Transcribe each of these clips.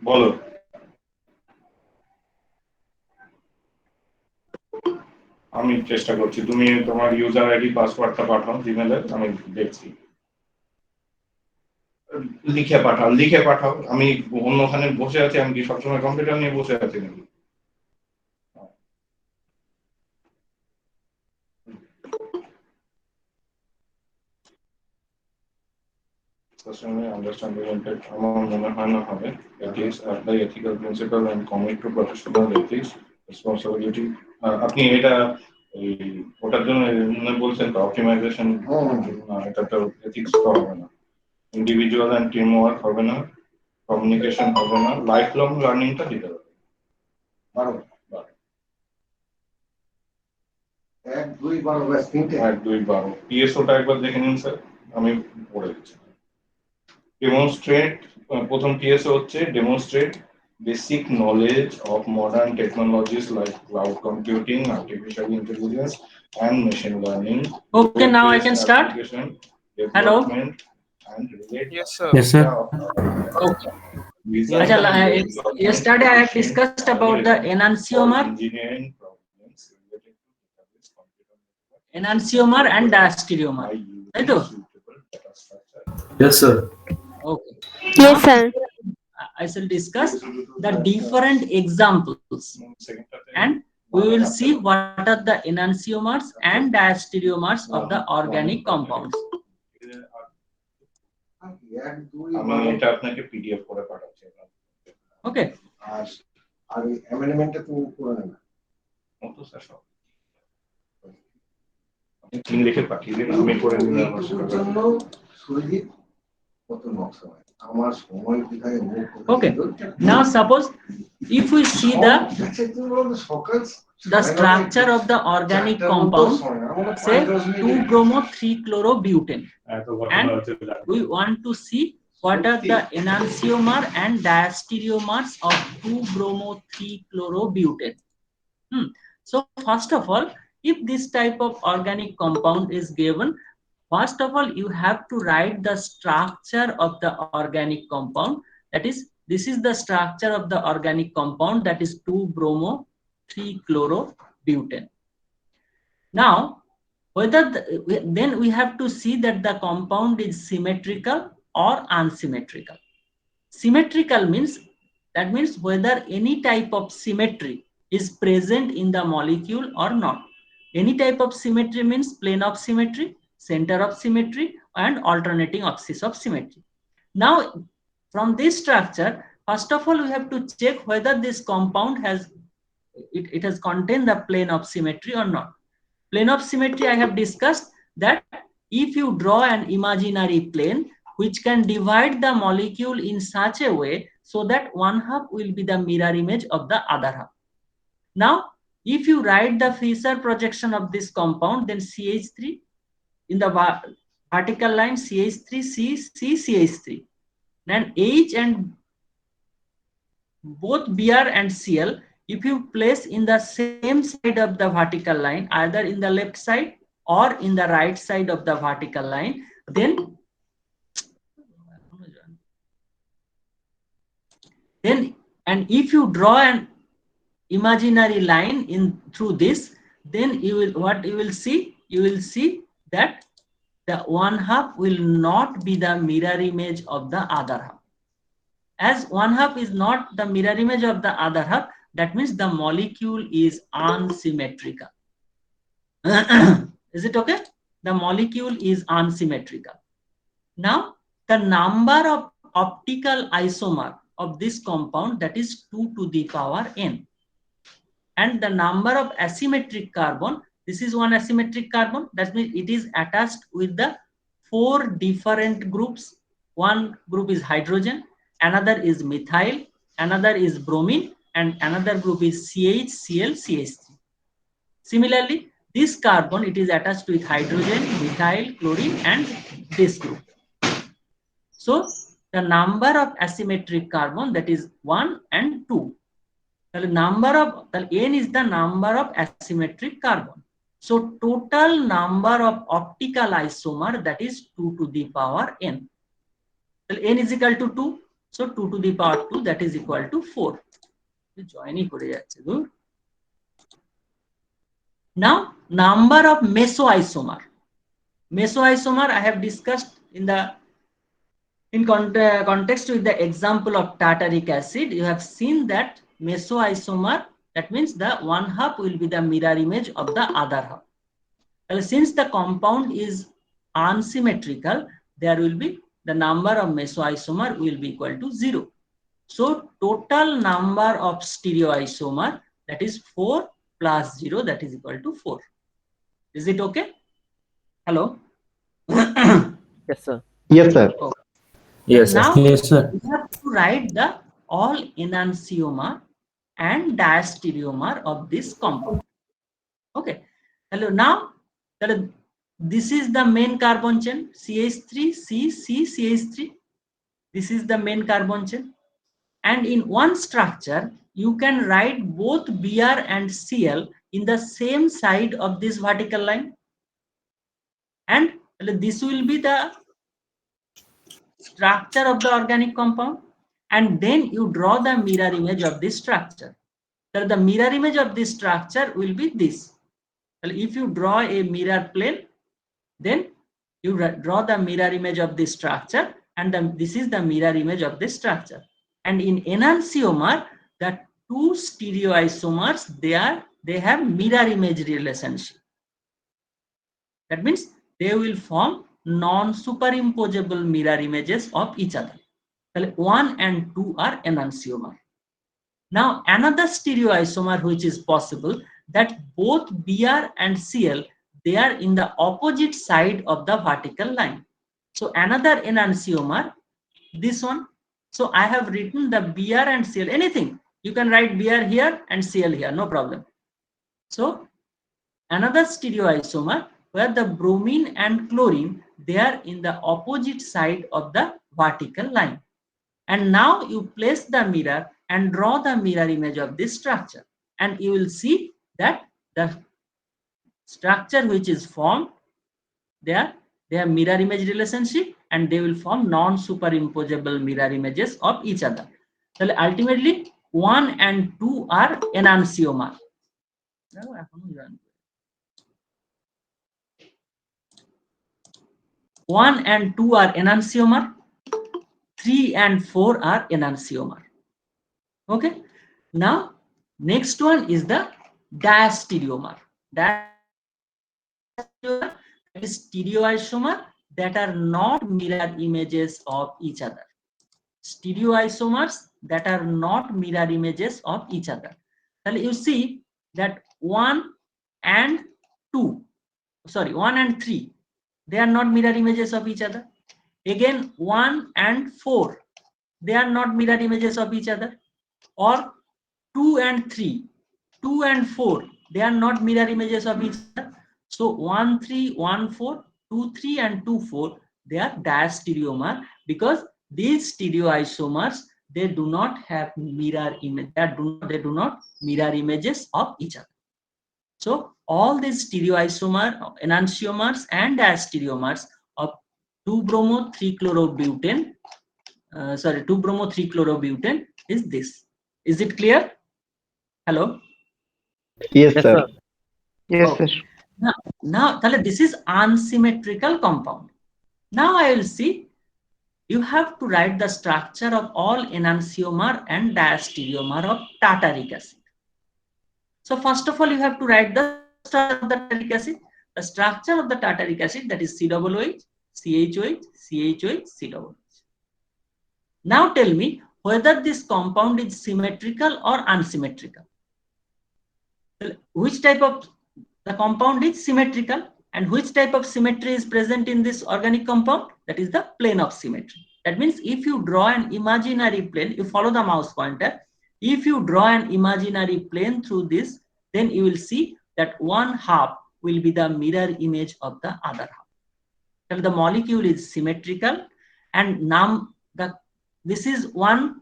বলো। আমি চেষ্টা করছি, তুমি তোমার ইউজার আইডি পাসওয়ার্ডটা পাঠাও জিমেলে, আমি দেখছি। লিখে পাঠাও। আমি অন্যখানে বসে আছি, আমি কি সবসময় কম্পিউটার নিয়ে বসে আছি নাকি? আমার মনে হয় না হবে। At least apply ethical principle and commit to professional ethics, responsibility. আপনি এটা এই ওটার জন্য বলছেন তো অপটিমাইজেশন, এটা তো এথিক্স তো হবে না, ইন্ডিভিজুয়াল এন্ড টিম ওয়ার্ক হবে না, কমিউনিকেশন হবে না, লাইফ লং লার্নিংটা দিতে হবে। 1-2-12 পিএসওটা একবার দেখে নিন স্যার, আমি পড়ে দিচ্ছি। ডেমনস্ট্রেট, প্রথম পিএসও হচ্ছে demonstrate basic knowledge of modern technologies like cloud computing, artificial intelligence, and machine learning. Okay, now I can start. Hello. And relate. Yes, sir. Yes, sir. Okay. Yesterday I have discussed about the enantiomer, and diastereomer. Right? Yes, sir. Okay. Yes, sir. I shall discuss the different examples, and we will see what are the enantiomers and diastereomers of the organic compounds. আমি এটা আপনাকে PDF করে পাঠাচ্ছি। Okay. আর অ্যামেন্ডমেন্টটা তুমি করে নেবে। কত sir সব আপনি তিন লিখে পাঠিয়ে দিন, আমি করে নিলাম। আমার জন্য সুইদিত কত নকশা হয় আমার সময় কোথায়। Okay. Now suppose if we see the structure of the organic compound, say 2-bromo-3-chlorobutane, and we want to see what are the enantiomer and diastereomers of 2-bromo-3-chlorobutane. So first of all, if this type of organic compound is given, first of all you have to write the structure of the organic compound. That is, this is the structure of the organic compound, that is 2-bromo-3-chlorobutane. Now then we have to see that the compound is symmetrical or unsymmetrical. Symmetrical means, that means whether any type of symmetry is present in the molecule or not. Any type of symmetry means plane of symmetry, center of symmetry, and alternating axis of symmetry. Now from this structure, first of all we have to check whether this compound has it has contained the plane of symmetry or not. Plane of symmetry, I have discussed that if you draw an imaginary plane which can divide the molecule in such a way so that one half will be the mirror image of the other half. Now if you write the Fischer projection of this compound, then CH3 in the vertical line, CH3 CH3, then H and both Br and Cl, if you place in the same side of the vertical line, either in the left side or in the right side of the vertical line, then and if you draw an imaginary line in through this, then you will see that the one half will not be the mirror image of the other half. As one half is not the mirror image of the other half, that means the molecule is unsymmetrical. Is it okay? The molecule is unsymmetrical. Now the number of optical isomer of this compound, that is 2 to the power n, and the number of asymmetric carbon, this is one asymmetric carbon, that means it is attached with the 4 different groups. One group is hydrogen, another is methyl, another is bromine, and another group is CH, Cl, CH3. Similarly, this carbon, it is attached with hydrogen, methyl, chlorine, and this group. So the number of asymmetric carbon, that is 1 and 2. The number of n is the number of asymmetric carbon. So total number of optical isomer, that is 2 to the power n. N is equal to 2. So 2 to the power 2, that is equal to 4. Now number of mesoisomer. Mesoisomer I have discussed in context with the example of tartaric acid. You have seen that mesoisomer, that means the one half will be the mirror image of the other half. Well, since the compound is unsymmetrical, there will be the number of mesoisomer will be equal to 0. So total number of stereoisomer, that is 4 plus 0, that is equal to 4. Is it okay? Hello? Yes, sir. Yes, sir. Okay. Yes, sir. Now Yes, sir. we have to write the all enantiomer and diastereomer of this compound. Okay. Hello. Now this is the main carbon chain, CH3, C, CH3. This is the main carbon chain. And in one structure, you can write both Br and Cl in the same side of this vertical line. And this will be the structure of the organic compound. And then you draw the mirror image of this structure. So the mirror image of this structure will be this. If you draw a mirror plane, then you draw the mirror image of this structure, and this is the mirror image of this structure. And in enantiomer, the two stereoisomers, they have mirror image relationship. That means they will form non-superimposable mirror images of each other. 1 and 2 are enantiomer. Now another stereoisomer which is possible, that both Br and Cl, they are in the opposite side of the vertical line. So another enantiomer, this one. So I have written the Br and Cl, anything. You can write Br here and Cl here, no problem. So another stereoisomer where the bromine and chlorine, they are in the opposite side of the vertical line. And now you place the mirror and draw the mirror image of this structure. And you will see that the structure which is formed, they have mirror image relationship, and they will form non-superimposable mirror images of each other. So ultimately 1 and 2 are enantiomer. 1 and 2 are enantiomer. 3 and 4 are enantiomer. Okay. Now next one is the diastereomer. Diastereomer is stereoisomer that are not mirror images of each other. Stereoisomers that are not mirror images of each other. Then you see that 1 and 2, sorry, 1 and 3, they are not mirror images of each other. Again 1 and 4, they are not mirror images of each other. Or 2 and 3, 2 and 4, they are not mirror images of each other. So 1 3 1 4, 2 3 and 2 4, they are diastereomer, because these stereoisomers, they do not have mirror image, they do not mirror images of each other. So all these stereoisomer, enantiomers and diastereomers of 2-bromo-3-chlorobutane, 2-bromo-3-chlorobutane is this. Is it clear? Hello? Yes, Yes, sir. sir. Yes, Okay. sir. Now this is unsymmetrical compound. Now I will see, you have to write the structure of all enantiomer and diastereomer of tartaric acid. So first of all, you have to write the structure of the tartaric acid. The structure of the tartaric acid, that is COOH, CHOH, CHOH, COOH. Now tell me whether this compound is symmetrical or unsymmetrical. Which type of the compound is symmetrical, and which type of symmetry is present in this organic compound? That is the plane of symmetry. That means if you draw an imaginary plane, you follow the mouse pointer. If you draw an imaginary plane through this, then you will see that one half will be the mirror image of the other half. So the molecule is symmetrical, and this is one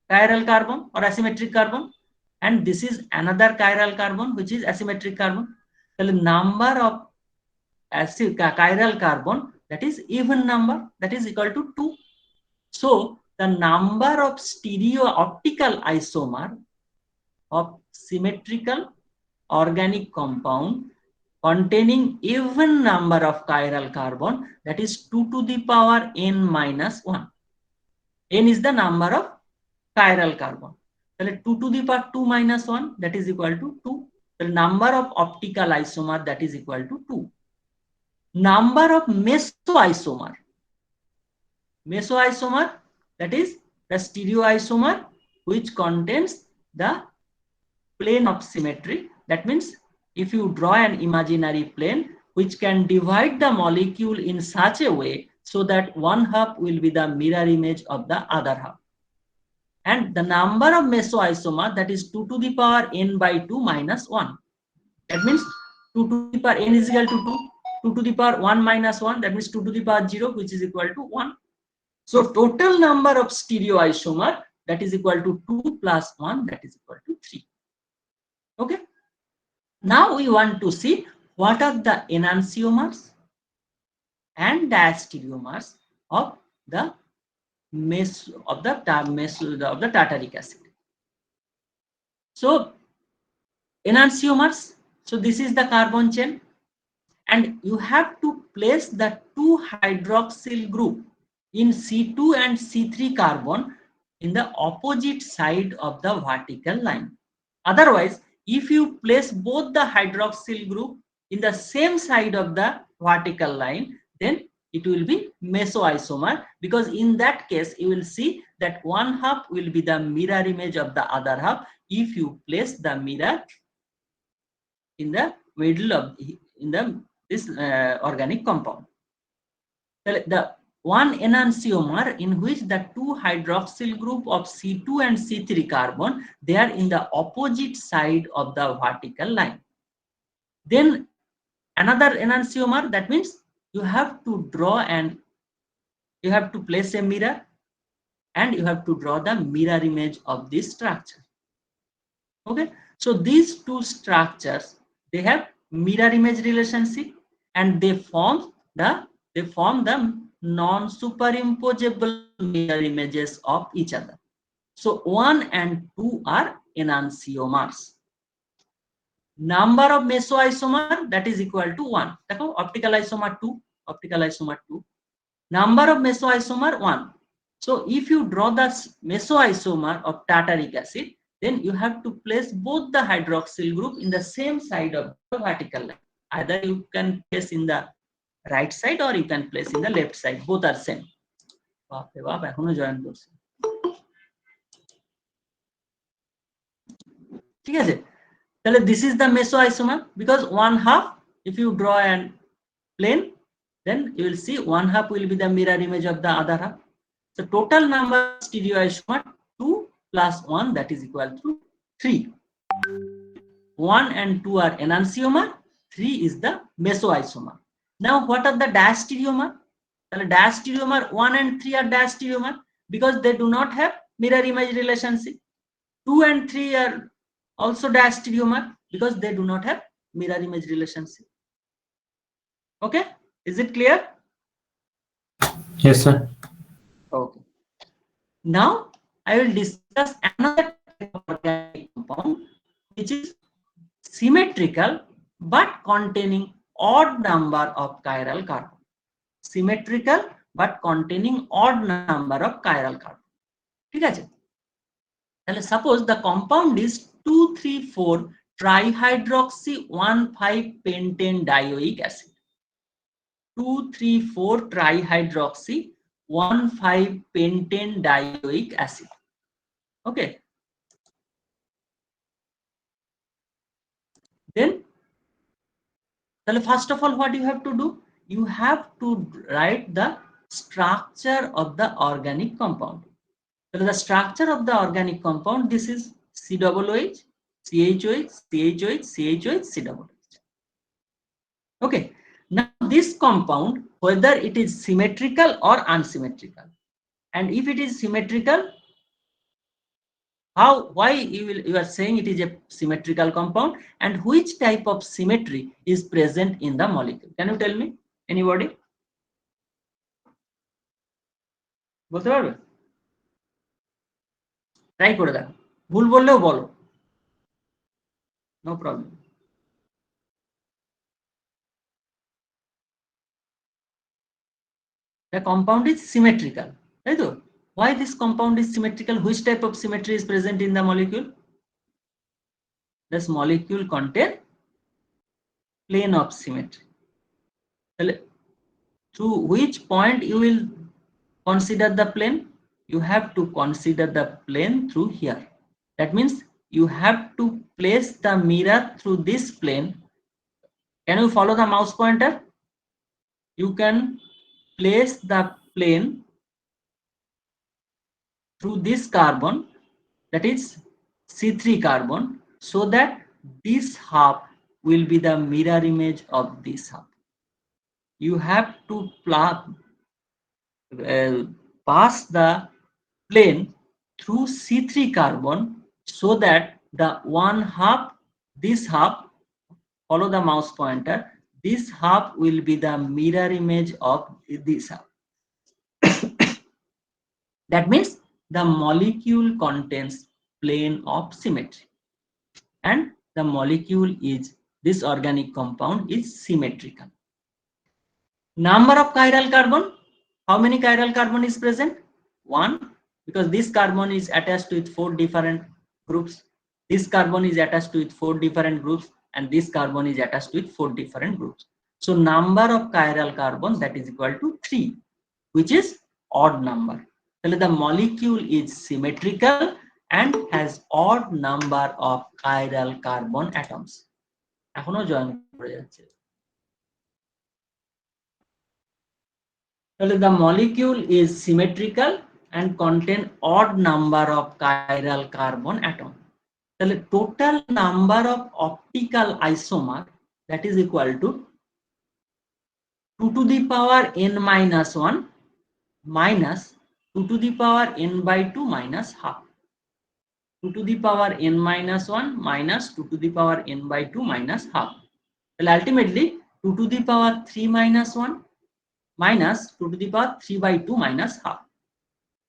chiral carbon or asymmetric carbon, and this is another chiral carbon which is asymmetric carbon. The number of chiral carbon, that is even number, that is equal to 2. So the number of stereo optical isomer of symmetrical organic compound containing even number of chiral carbon, that is 2 to the power n minus 1. N is the number of chiral carbon. 2 to the power 2 minus 1, that is equal to 2. The number of optical isomer, that is equal to 2. Number of mesoisomer. Mesoisomer, that is the stereoisomer which contains the plane of symmetry. That means if you draw an imaginary plane which can divide the molecule in such a way so that one half will be the mirror image of the other half. And the number of mesoisomer, that is 2 to the power n by 2 minus 1. That means 2 to the power n is equal to 2. 2 to the power 1 minus 1, that means 2 to the power 0, which is equal to 1. So total number of stereoisomer, that is equal to 2 plus 1, that is equal to 3. Okay. Now we want to see what are the enantiomers and diastereomers of the tartaric acid. So enantiomers, so this is the carbon chain, and you have to place the 2 hydroxyl group in C2 and C3 carbon in the opposite side of the vertical line. Otherwise, if you place both the hydroxyl group in the same side of the vertical line, then it will be mesoisomer, because in that case you will see that one half will be the mirror image of the other half if you place the mirror in the middle of this organic compound. The one enantiomer in which the 2 hydroxyl group of C2 and C3 carbon, they are in the opposite side of the vertical line. Then another enantiomer, that means you have to draw and you have to place a mirror and you have to draw the mirror image of this structure. Okay, so these two structures, they have mirror image relationship and they form the non-superimposable mirror images of each other. So 1 and 2 are enantiomers. Number of mesoisomer, that is equal to 1. Optical isomer 2, optical isomer 2. Number of mesoisomer 1. So if you draw the mesoisomer of tartaric acid, then you have to place both the hydroxyl group in the same side of the vertical line. Either you can place in the right side or you can place in the left side. Both are same. This is the mesoisomer, because one half, if you draw a plane, then you will see one half will be the mirror image of the other half. So total number of stereoisomer 2 plus 1, that is equal to 3. 1 and 2 are enantiomer, 3 is the mesoisomer. Now what are the diastereomer? Diastereomer 1 and 3 are diastereomer because they do not have mirror image relationship. 2 and 3 are also diastereomer because they do not have mirror image relationship. Okay, is it clear? Yes, sir. Okay. Now I will discuss another type of organic compound which is symmetrical but containing odd number of chiral carbon. Symmetrical but containing odd number of chiral carbon. ঠিক আছে? তাহলে suppose the compound is 2,3,4 trihydroxy 1,5-pentane dioic acid. 2,3,4 trihydroxy 1,5-pentane dioic acid. Okay. Then first of all, what you have to do? You have to write the structure of the organic compound. So the structure of the organic compound, this is COOH, CHOH, CHOH, CHOH, COOH. Okay. Now this compound, whether it is symmetrical or unsymmetrical, and if it is symmetrical, why you are saying it is a symmetrical compound, and which type of symmetry is present in the molecule? Can you tell me? Anybody? বলতে পারবে? Try করে দেখো, ভুল বললেও বলো, no problem. The compound is symmetrical, তাই তো? Why this compound is symmetrical? Which type of symmetry is present in the molecule? This molecule contain plane of symmetry. Through which point you will consider the plane? You have to consider the plane through here. That means you have to place the mirror through this plane. Can you follow the mouse pointer? You can place the plane through this carbon, that is C3 carbon, so that this half will be the mirror image of this half. You have to pass the plane through C3 carbon so that the one half, this half, follow the mouse pointer, this half will be the mirror image of this half. That means the molecule contains plane of symmetry, and the molecule is, this organic compound is symmetrical. Number of chiral carbon, how many chiral carbon is present? 1, because this carbon is attached with 4 different groups, this carbon is attached with 4 different groups, and this carbon is attached with 4 different groups. So number of chiral carbon, that is equal to 3, which is odd number. So the molecule is symmetrical and has odd number of chiral carbon atoms. এখনো join করে যাচ্ছে। তাহলে the molecule is symmetrical and contain odd number of chiral carbon atom. তাহলে total number of optical isomer, that is equal to 2 to the power n minus 1 minus 2 to the power n by 2 minus half. 2 to the power n minus 1 minus 2 to the power n by 2 minus half. Well, ultimately 2 to the power 3 minus 1 minus 2 to the power 3 by 2 minus half.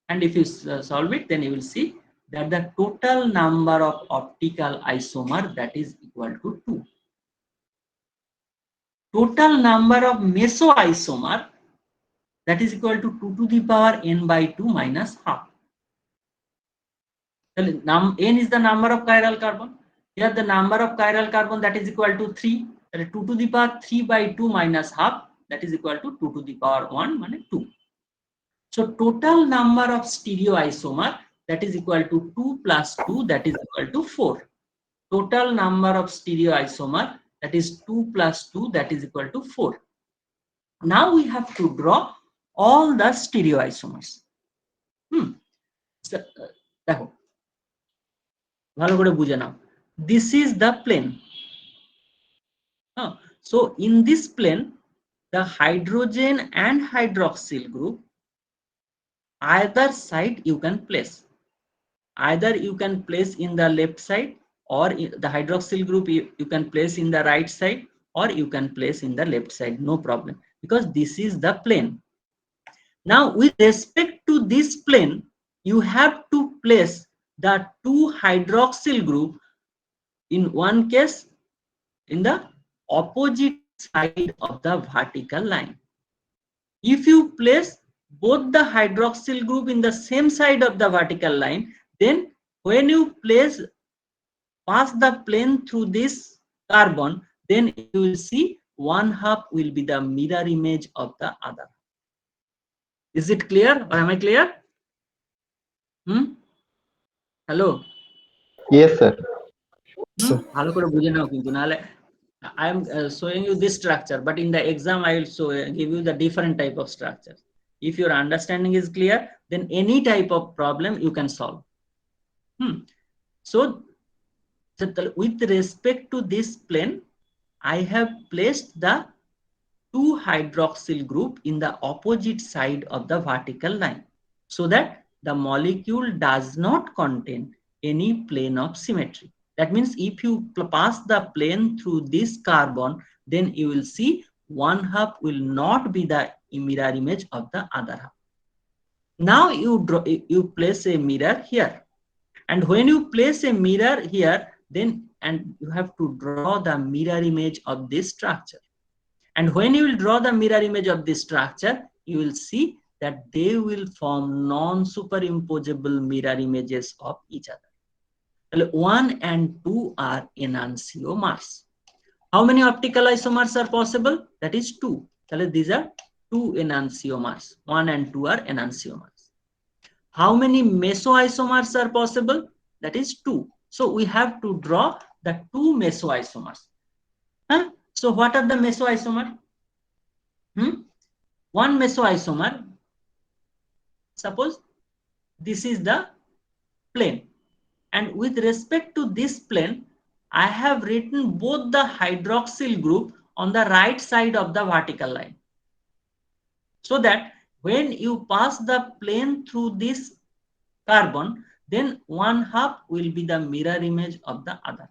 And if you solve it, then you will see that the total number of optical isomer, that is equal to 2. Total number of mesoisomer, that is equal to 2 to the power n by 2 minus half. N is the number of chiral carbon. Here the number of chiral carbon, that is equal to 3. 2 to the power 3 by 2 minus half, that is equal to 2 to the power 1 minus 2. So total number of stereoisomer, that is equal to 2 plus 2, that is equal to 4. Total number of stereoisomer, that is 2 plus 2, that is equal to 4. Now we have to draw all the stereoisomers. দেখো ভালো করে বুঝে নাও, this is the plane. So in this plane, the hydrogen and hydroxyl group, either side you can place. Either you can place in the left side, or the hydroxyl group you can place in the right side, or you can place in the left side, no problem, because this is the plane. Now with respect to this plane, you have to place the 2 hydroxyl group in one case in the opposite side of the vertical line. If you place both the hydroxyl group in the same side of the vertical line, then when you pass the plane through this carbon, then you will see one half will be the mirror image of the other. Is it clear, or am I clear? Hello? Yes, sir. ভালো করে বুঝে নাও কিন্তু, নাহলে I am showing you this structure, but in the exam I will give you the different type of structure. If your understanding is clear, then any type of problem you can solve. So with respect to this plane, I have placed the 2 hydroxyl group in the opposite side of the vertical line, so that the molecule does not contain any plane of symmetry. That means if you pass the plane through this carbon, then you will see one half will not be the mirror image of the other half. Now you place a mirror here, And when you place a mirror here, then and you have to draw the mirror image of this structure. And when you will draw the mirror image of this structure, you will see that they will form non-superimposable mirror images of each other. 1 and 2 are enantiomers. How many optical isomers are possible? That is 2. These are 2 enantiomers. 1 and 2 are enantiomers. How many mesoisomers are possible? That is 2. So we have to draw the 2 mesoisomers. Huh? So what are the mesoisomers? One mesoisomer, suppose this is the plane, and with respect to this plane, I have written both the hydroxyl group on the right side of the vertical line, so that when you pass the plane through this carbon, then one half will be the mirror image of the other.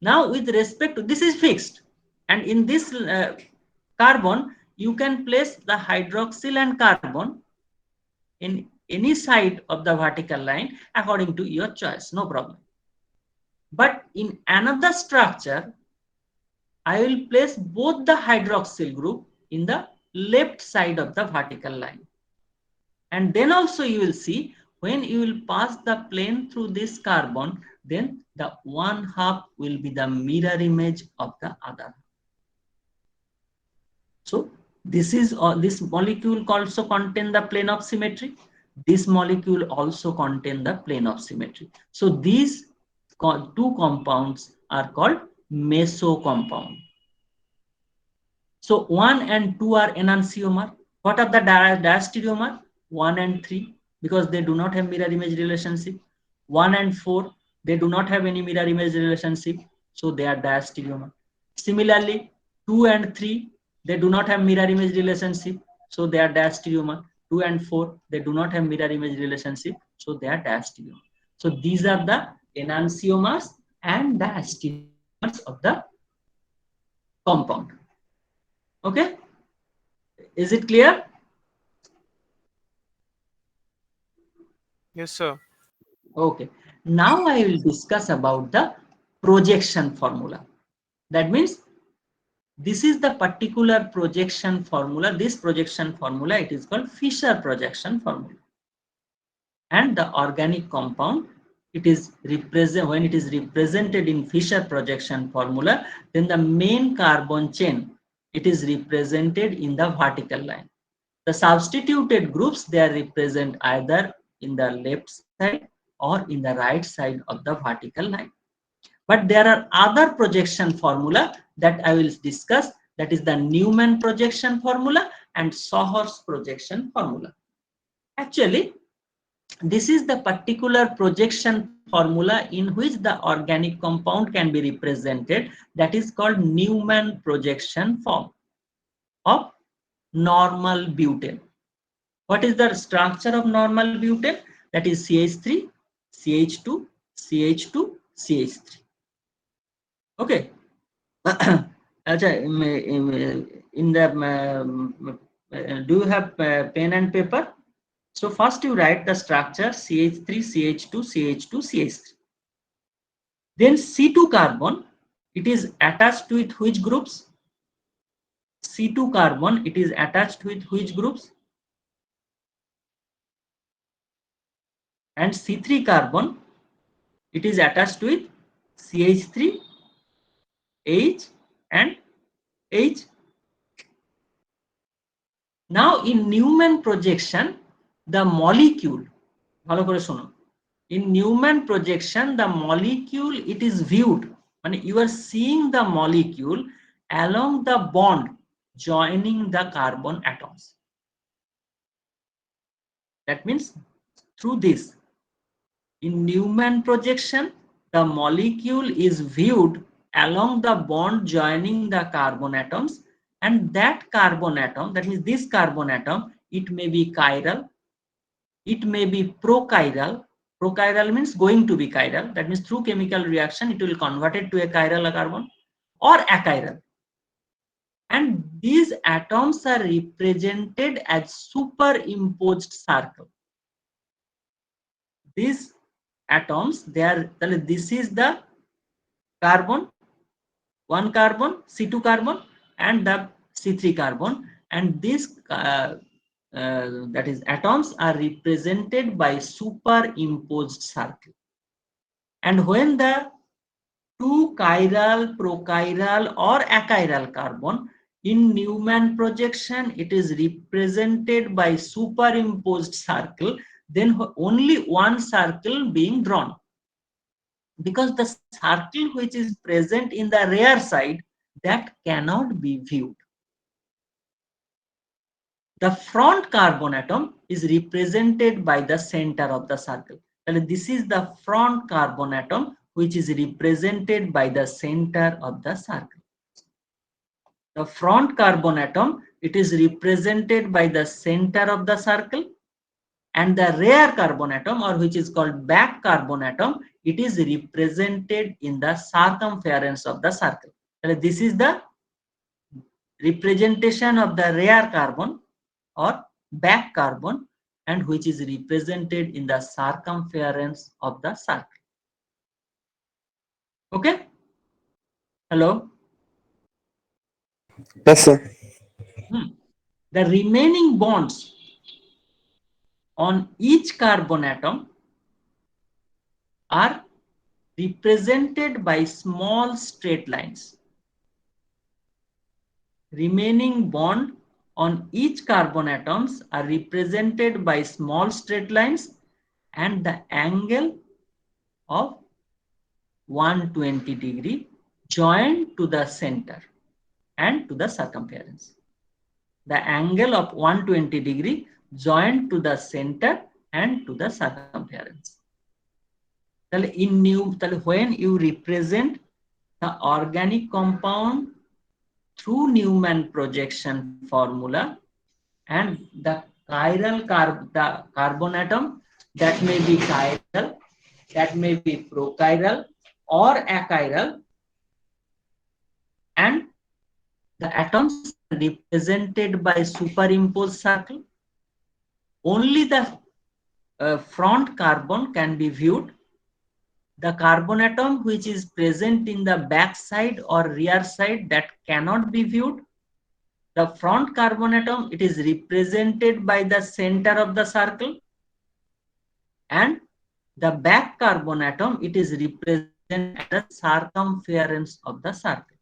Now with respect to this is fixed, and in this carbon you can place the hydroxyl and carbon in any side of the vertical line according to your choice, no problem. But in another structure, I will place both the hydroxyl group in the left side of the vertical line. And then also you will see when you will pass the plane through this carbon, then the one half will be the mirror image of the other. So this molecule also contain the plane of symmetry. This molecule also contain the plane of symmetry. So these 2 compounds are called meso compound. So 1 and 2 are enantiomer. What are the diastereomer? 1 and 3, because they do not have mirror image relationship. 1 and 4, they do not have any mirror image relationship, so they are diastereomer. Similarly, 2 and 3, they do not have mirror image relationship, so they are diastereomer. 2 and 4, they do not have mirror image relationship, so they are diastereomer. So these are the enantiomers and diastereomers of the compound. Okay, is it clear? Yes, sir. Okay, now I will discuss about the projection formula. That means this is the particular projection formula. This projection formula, it is called Fischer projection formula. And the organic compound, it is when it is represented in Fischer projection formula, then the main carbon chain, it is represented in the vertical line. The substituted groups, they are represented either in the left side or in the right side of the vertical line. But there are other projection formula that I will discuss, that is the Newman projection formula and Sohor's projection formula. Actually, this is the particular projection formula in which the organic compound can be represented, that is called Newman projection form of normal butane. What is the structure of normal butane? That is CH3, CH2, CH2, CH3. Okay. In the do you have pen and paper? So first you write the structure CH3, CH2, CH2, CH3. Then C2 carbon, it is attached with which groups? C2 carbon, it is attached with which groups? And C3 carbon, it is attached with CH3, H and H. Now in Newman projection, the molecule, in Newman projection, the molecule, it is viewed, and you are seeing the molecule along the bond joining the carbon atoms. That means through this, in Newman projection, the molecule is viewed along the bond joining the carbon atoms, and that carbon atom, that means this carbon atom, it may be chiral, it may be prochiral. Prochiral means going to be chiral, that means through chemical reaction it will convert it to a chiral carbon, or achiral. And these atoms are represented as superimposed circle. these atoms, they are, this is the carbon, one carbon, C2 carbon, and the C3 carbon, and this that is atoms are represented by superimposed circle. And when the two chiral, prochiral or achiral carbon in Newman projection, it is represented by superimposed circle, then only one circle being drawn, because the circle which is present in the rear side, that cannot be viewed. The front carbon atom is represented by the center of the circle. This is the front carbon atom which is represented by the center of the circle. The front carbon atom, it is represented by the center of the circle, and the rear carbon atom, or which is called back carbon atom, it is represented in the circumference of the circle. This is the representation of the rear carbon or back carbon, and which is represented in the circumference of the circle. Okay? Hello? Yes, sir. The remaining bonds on each carbon atom are represented by small straight lines. Remaining bond on each carbon atoms are represented by small straight lines and the angle of 120 degree joined to the center and to the circumference. The angle of 120 degree joined to the center and to the circumference. When you represent the organic compound through Newman projection formula, and the chiral carbon atom, that may be chiral, that may be prochiral or achiral, and the atoms are represented by superimposed circle. Only the front carbon can be viewed. The carbon atom which is present in the back side or rear side, that cannot be viewed. The front carbon atom, it is represented by the center of the circle, and the back carbon atom, it is represented at the circumference of the circle.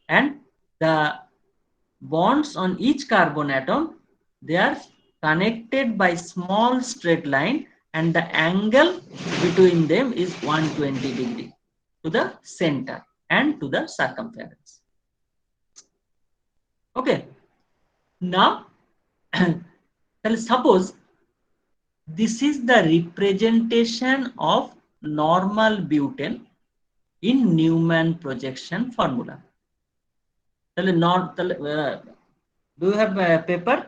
And the bonds on each carbon atom, they are connected by small straight line, and the angle between them is 120 degree to the center and to the circumference. Okay. Now, suppose this is the representation of normal butane in Newman projection formula. Do you have a paper?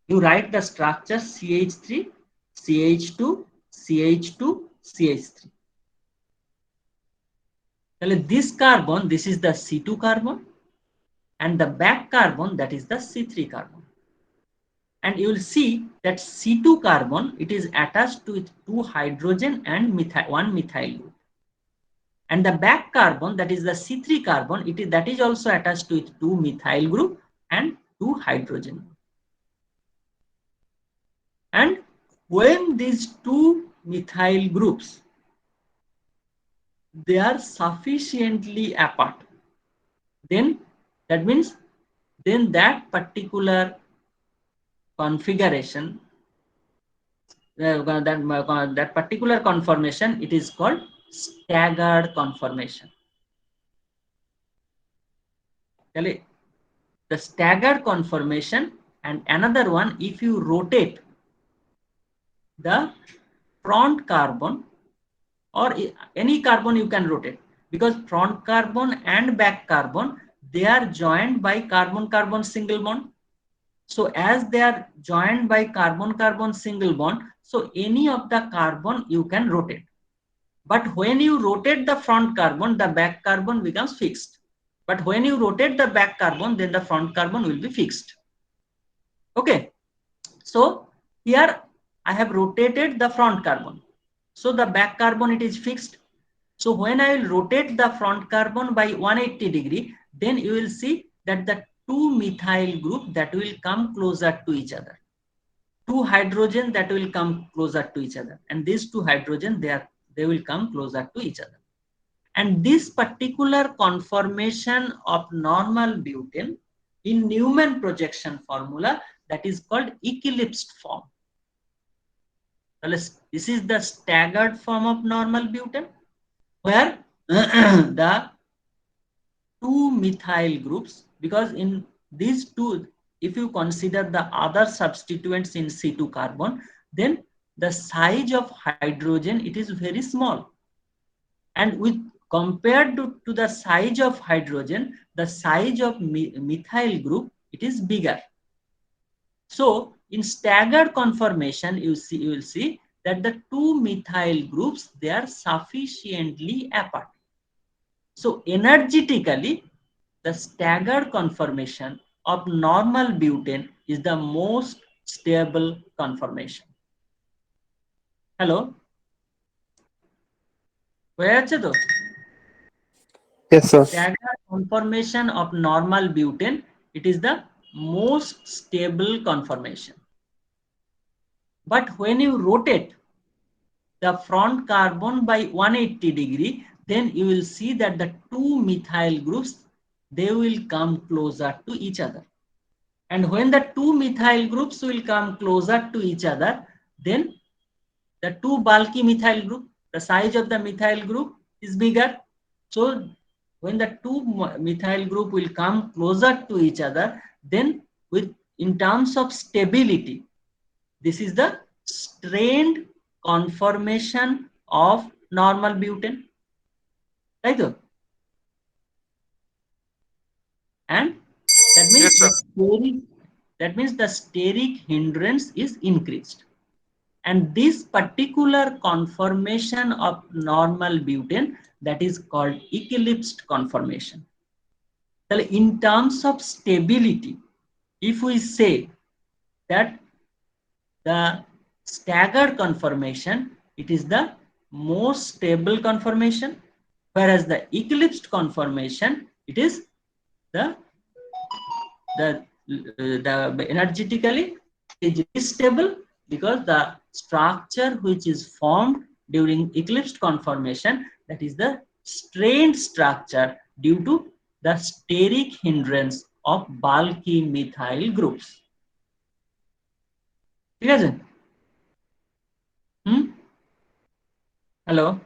You write the structure CH3, CH2, CH2, CH3. This carbon, this is the C2 carbon, and the back carbon, that is the C3 carbon. And you will see that C2 carbon, it is attached to 2 hydrogen and one methyl group. And the back carbon, that is the C3 carbon, that is also attached to 2 methyl group and 2 hydrogen. And when these 2 methyl groups, they are sufficiently apart, then that means then that particular configuration, that particular conformation, it is called staggered conformation. The staggered conformation, and another one, if you rotate the front carbon, or any carbon you can rotate, because front carbon and back carbon, they are joined by carbon-carbon single bond. So as they are joined by carbon-carbon single bond, so any of the carbon you can rotate. But when you rotate the front carbon, the back carbon becomes fixed. But when you rotate the back carbon, then the front carbon will be fixed. Okay. So here I have rotated the front carbon. So the back carbon, it is fixed. So when I will rotate the front carbon by 180 degree, then you will see that the two methyl group that will come closer to each other. Two hydrogen that will come closer to each other. And these two hydrogen, they will come closer to each other. And this particular conformation of normal butane in Newman projection formula, that is called eclipsed form. This is the staggered form of normal butane, where the two methyl groups, because in these two, if you consider the other substituents in C2 carbon, then the size of hydrogen, it is very small. And with compared to the size of hydrogen, the size of methyl group, it is bigger. So in staggered conformation, you will see that the two methyl groups, they are sufficiently apart. So energetically, the staggered conformation of normal butane is the most stable conformation. Hello? Where are you? Yes, sir. Staggered conformation of normal butane, it is the most stable conformation. But when you rotate the front carbon by 180 degree, then you will see that the two methyl groups, they will come closer to each other. And when the two methyl groups will come closer to each other, then the two bulky methyl group, the size of the methyl group is bigger. So when the two methyl group will come closer to each other, then in terms of stability, this is the strained conformation of normal butane. Right? And that means, the steric hindrance is increased. And this particular conformation of normal butane, that is called eclipsed conformation. So in terms of stability, if we say that the staggered conformation, it is the most stable conformation, whereas the eclipsed conformation, it is the energetically is stable, because the structure which is formed during eclipsed conformation, that is the strained structure due to the steric hindrance of bulky methyl groups. Hello.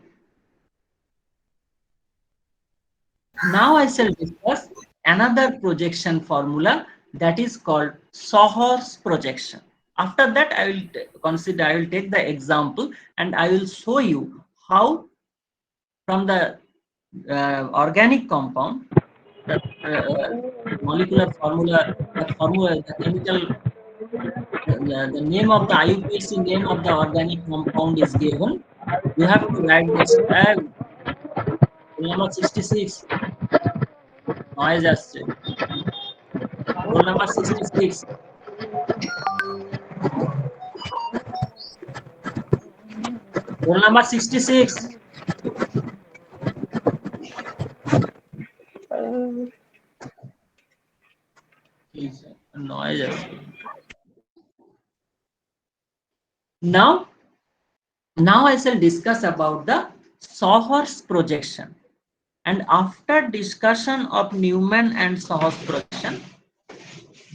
Now I shall discuss another projection formula, that is called Sohor's projection. After that, I will take the example and I will show you how from the organic compound, the molecular formula, the chemical, the name of the IUPAC name of the organic compound is given. You have to write this number 66. Noise আসছে. Roll number 66. Roll number 66. Noise আসছে. Now I shall discuss about the Sohor's projection. And after discussion of Newman and Sohor's projection,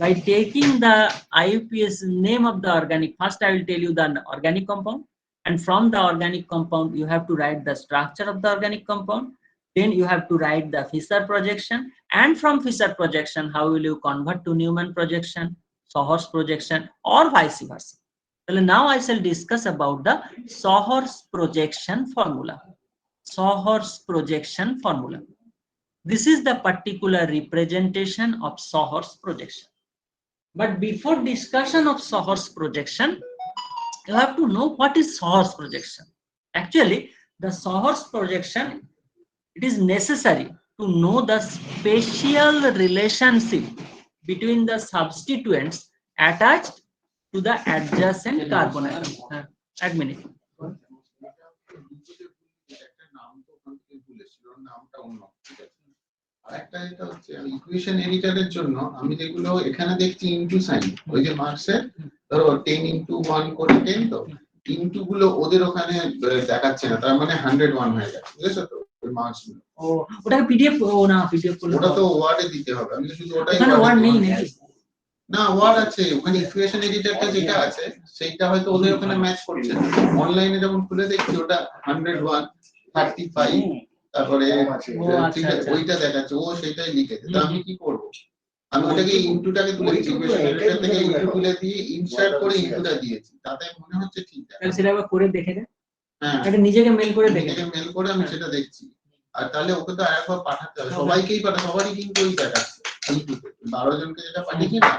by taking the IUPAC name of the organic, first I will tell you the organic compound, and from the organic compound you have to write the structure of the organic compound, then you have to write the Fischer projection, and from Fischer projection how will you convert to Newman projection, Sohor's projection, or vice versa. So now I shall discuss about the Sohor's projection formula. Sohor's projection formula. This is the particular representation of Sohor's projection. But before discussion of Sohor's projection, you have to know what is Sohor's projection. Actually, the Sohor's projection, it is necessary to know the spatial relationship between the substituents attached to the adjacent carbon atom. এক minute. একটা নাম তো ওখান থেকে ভুলেছিল, নামটা অন্য, ঠিক আছে। আরেকটা যেটা হচ্ছে ইকুয়েশন এডিটরের জন্য আমি যেগুলো এখানে দেখছি ইনটু সাইন, ওই যে মার্কসের ধরো 10 into 1 করে 10, তো ইনটু গুলো ওদের ওখানে দেখাচ্ছে না, তার মানে 101 হয়ে যাচ্ছে, বুঝেছো তো ওই মার্কস গুলো। ও ওটা পিডিএফ, ও না পিডিএফ করলে ওটা তো ওয়ার্ডে দিতে হবে, আমি তো শুধু ওটাই ওখানে ওয়ার্ড নেই নাকি? না ওয়ার্ড আছে ওখানে, ইকুয়েশন এডিটরটা যেটা আছে সেইটা হয়তো ওদের ওখানে ম্যাচ করছে না। অনলাইনে যখন খুলে দেখছি ওটা 101, 35, তারপরে ওইটা দেখাচ্ছে, ও সেটাই লিখেছে। তো আমি কি করব, আমি ওটাকে ইনটুটাকে তুলে দিয়েছি, ইকুয়েশন এডিটর থেকে ইনটু তুলে দিয়ে ইনসার্ট করে ইনটুটা দিয়েছি, তাতে মনে হচ্ছে ঠিক আছে। তাহলে সেটা আবার করে দেখে দে, হ্যাঁ এটা নিজেকে মেল করে দেখে নিজেকে মেল করে আমি সেটা দেখছি। আর তাহলে ওকে তো আরেকবার পাঠাতে হবে, সবাইকেই পাঠাতে, সবারই কিন্তু ওই দেখাচ্ছে ইউটিউবে 12 জনকে যেটা পাঠিয়েছি না,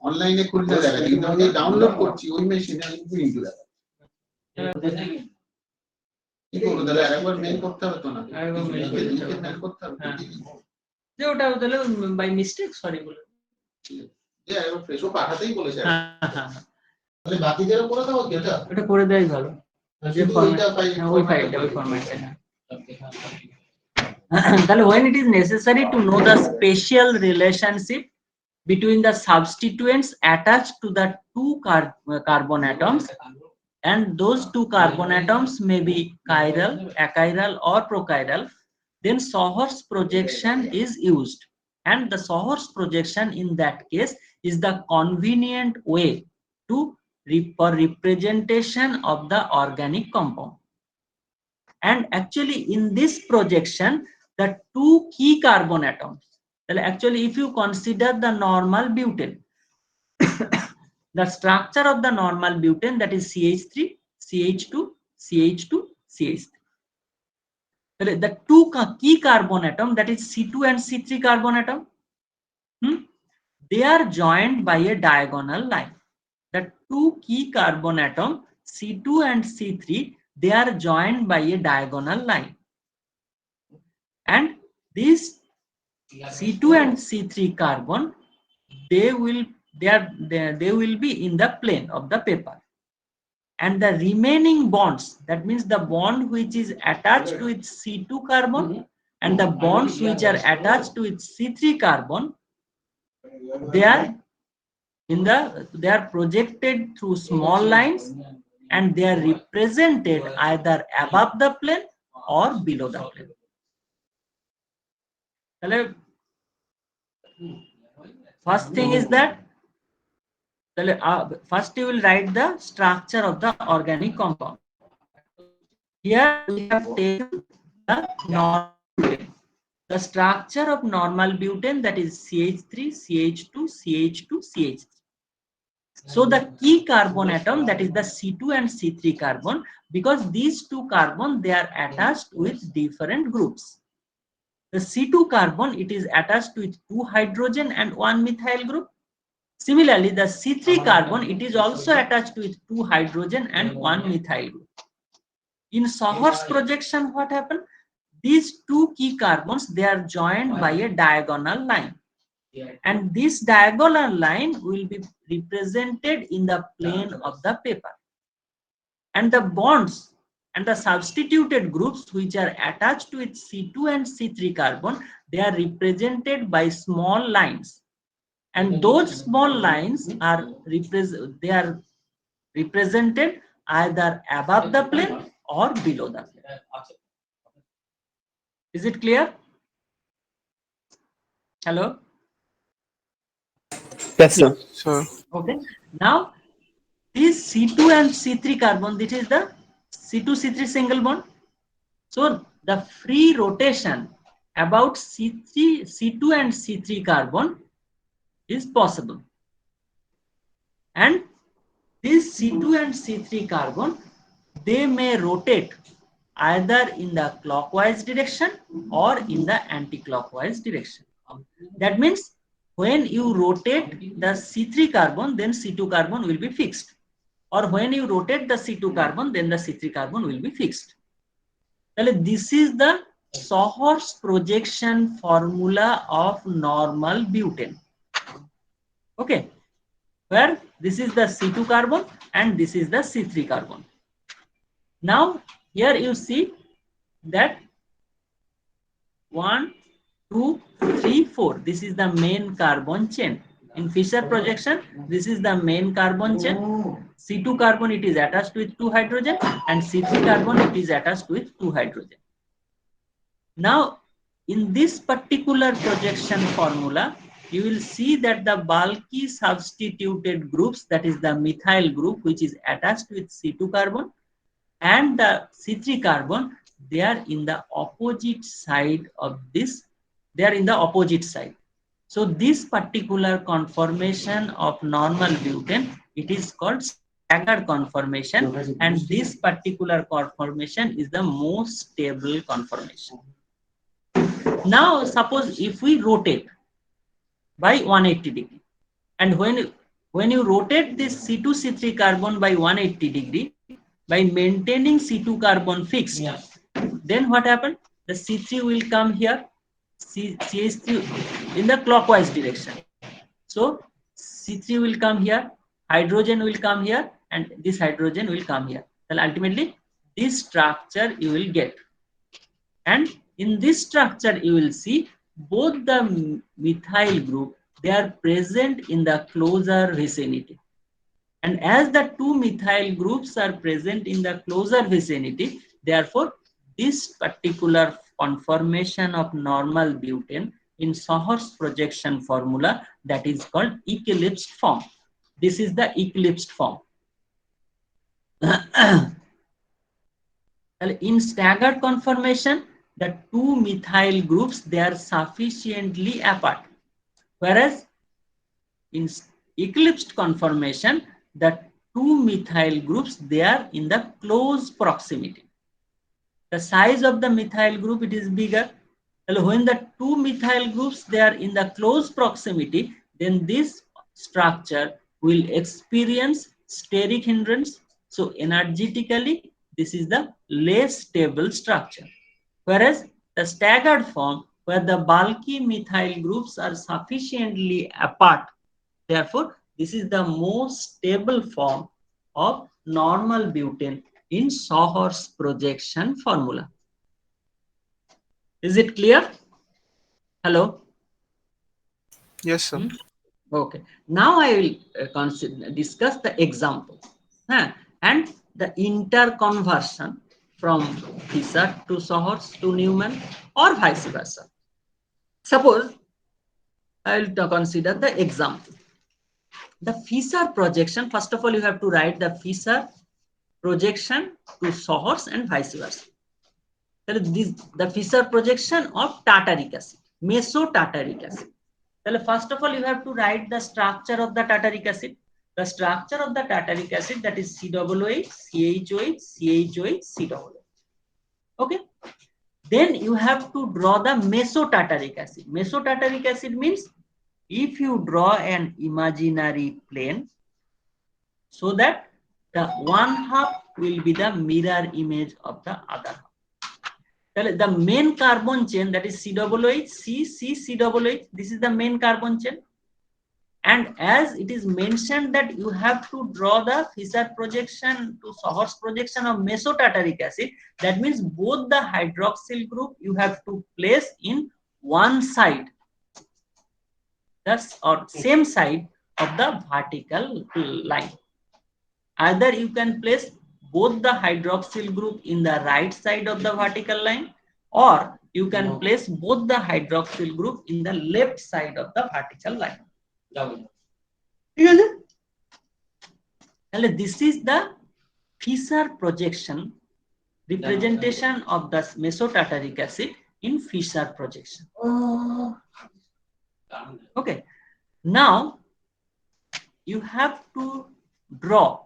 অনলাইনে খুলতে দেখাচ্ছে, কিন্তু আমি ডাউনলোড করছি ওই মেশিনে ইনটু দেখাচ্ছে। কি করবো তাহলে, আরেকবার মেল করতে হবে তো না, আরেকবার mail মেল করতে হবে যে ওটা তাহলে বাই মিস্টেক সরি বলে যে আরেকবার ফ্রেশও পাঠাতেই বলেছে। হ্যাঁ তাহলে বাকি যারা করে দাও কি এটা, ওটা করে দেওয়াই ভালো, যে শুধু ওইটা ফাইল, ওই ফাইলটা ওই ফরম্যাটে। তাহলে when it is necessary to know the spatial relationship between the substituents attached to the two carbon atoms, and those two carbon atoms may be chiral, achiral or prochiral, then Sohor's projection is used, and the Sohor's projection in that case is the convenient way to for representation of the organic compound. And actually in this projection the two key carbon atoms, actually if you consider the normal butane, the structure of the normal butane, that is CH3, CH2, CH2, CH3. The two key carbon atom, that is C2 and C3 carbon atom, they are joined by a diagonal line. The two key carbon atom C2 and C3, they are joined by a diagonal line, and these C2 and C3 carbon, they will be in the plane of the paper, and the remaining bonds, that means the bond which is attached to its C2 carbon and the bonds which are attached to its C3 carbon, they are projected through small lines, and they are represented either above the plane or below the plane. First thing is that first you will write the structure of the organic compound. Here we have taken the normal butane. The structure of normal butane, that is CH3, CH2, CH2, CH3. So the key carbon atom, that is the C2 and C3 carbon, because these two carbon, they are attached with different groups. The C2 carbon, it is attached with 2 hydrogen and 1 methyl group. Similarly, the C3 carbon, it is also attached with 2 hydrogen and 1 methyl group. In Sohor's projection, what happened? These two key carbons, they are joined by a diagonal line, and this diagonal line will be represented in the plane of the paper, and the bonds and the substituted groups which are attached to its C2 and C3 carbon, they are represented by small lines, and those small lines are represented either above the plane or below the plane. Is it clear? Hello? Yes, sir. Sir. Okay. Now this C2 and C3 carbon, this is the C2 C3 single bond. So the free rotation about C2 and C3 carbon is possible, and this C2 and C3 carbon, they may rotate either in the clockwise direction or in the anti-clockwise direction. That means when you rotate the C3 carbon, then C2 carbon will be fixed, or when you rotate the C2 carbon, then the C3 carbon will be fixed. This is the Sohor's projection formula of normal butane. Okay. where this is the C2 carbon and this is the C3 carbon. Now here you see that 1, 2, 3, 4. This is the main carbon chain. In Fischer projection, this is the main carbon chain. C2 carbon, it is attached with 2 hydrogen, and C3 carbon, it is attached with 2 hydrogen. Now, in this particular projection formula, you will see that the bulky substituted groups, that is the methyl group, which is attached with C2 carbon, and the C3 carbon, they are in the opposite side of this. They are in the opposite side. So this particular conformation of normal butane, it is called staggered conformation, and this particular conformation is the most stable conformation. Now suppose if we rotate by 180 degree, and when you rotate this C2C3 carbon by 180 degree, by maintaining C2 carbon fixed, then what happened? The C3 will come here, CH3 in the clockwise direction. So C3 will come here, hydrogen will come here, and this hydrogen will come here. Then ultimately this structure you will get. And in this structure you will see both the methyl group, they are present in the closer vicinity. And as the two methyl groups are present in the closer vicinity, therefore this particular conformation of normal butane in Sohor's projection formula, that is called eclipsed form. This is the eclipsed form. In staggered conformation, the two methyl groups, they are sufficiently apart, whereas in eclipsed conformation, the two methyl groups, they are in the close proximity. The size of the methyl group, it is bigger. When the two methyl groups, they are in the close proximity, then this structure will experience steric hindrance. So energetically, this is the less stable structure. Whereas the staggered form, where the bulky methyl groups are sufficiently apart, therefore this is the most stable form of normal butane in Sohor's projection formula. Is it clear? Hello? Yes, sir. Okay. Now I will discuss the example and the interconversion from Fischer to Sohor's to Newman, or vice versa. Suppose I will consider the example. The Fischer projection, first of all, you have to write the Fischer projection to Sohor's and vice versa. The Fischer projection of tartaric acid, mesotartaric acid. First of all, you have to write the structure of the tartaric acid. The structure of the tartaric acid, that is COOH, CHOH, CHOH, COOH. Okay. Then you have to draw the mesotartaric acid. Mesotartaric acid means if you draw an imaginary plane, so that the one half will be the mirror image of the other half. The main carbon chain, that is COOH, COOH, this is the main carbon chain. And as it is mentioned that you have to draw the Fischer projection to Sohor's projection of mesotartaric acid, that means both the hydroxyl group you have to place in one side, that's or same side of the vertical line. Either you can place both the hydroxyl group in the right side of the vertical line, or you can place both the hydroxyl group in the left side of the vertical line. This is the Fischer projection representation of the mesotartaric acid in Fischer projection. Okay, now you have to draw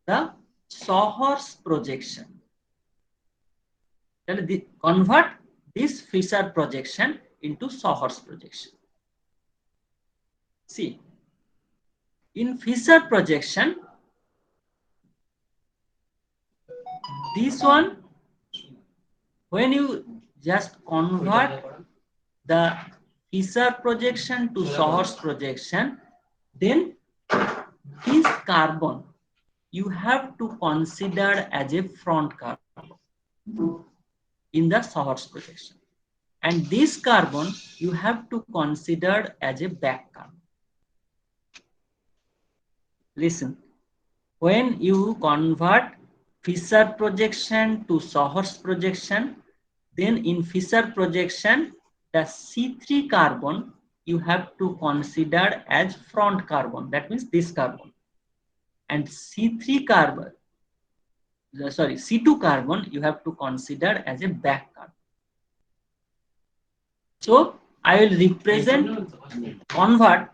the Sohor's projection. Convert this Fischer projection into Sohor's projection. See, in Fischer projection, this one, when you just convert the Fischer projection to Sohor's projection, then carbon you have to consider as a front carbon in the Sawartz projection, and this carbon you have to consider as a back carbon. Listen, when you convert Fisher projection to Sawartz projection, then in Fisher projection, the C3 carbon you have to consider as front carbon. That means this carbon. And C2 carbon you have to consider as a back carbon. So I will convert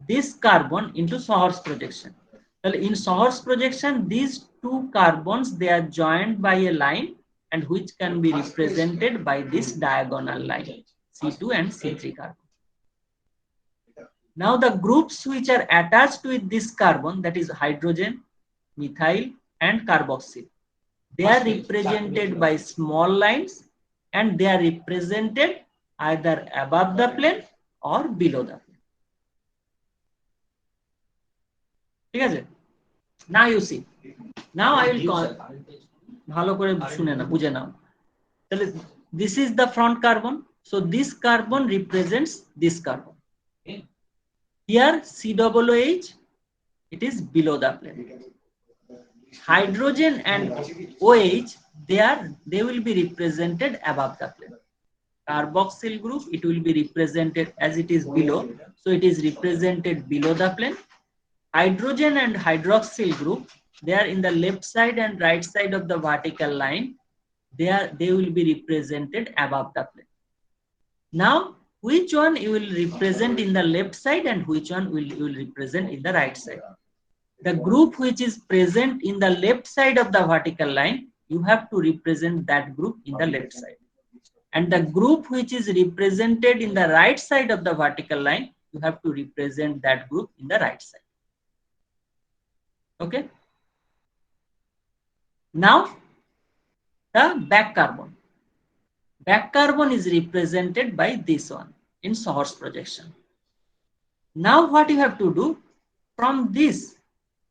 this carbon into Sawartz projection. Well, in Sawartz projection, these two carbons, they are joined by a line, and which can be represented by this diagonal line, C2 and C3 carbon. Now the groups which are attached with this carbon, that is hydrogen, methyl and carboxyl, they are represented by small lines, and they are represented either above the plane or below the plane. Now you see, now I will call bhalo kore shune na bujhe nao. This is the front carbon, so this carbon represents this carbon. Here COOH, it is below the plane. Hydrogen and OH, they will be represented above the plane. Carboxyl group, it will be represented as it is below, so it is represented below the plane. Hydrogen and hydroxyl group, they are in the left side and right side of the vertical line. They will be represented above the plane. Now, which one you will represent in the left side and which one you will represent in the right side? The group which is present in the left side of the vertical line, you have to represent that group in the left side. And the group which is represented in the right side of the vertical line, you have to represent that group in the right side. Okay. Now, the back carbon. Back carbon is represented by this one in Sawartz projection. Now what you have to do, from this,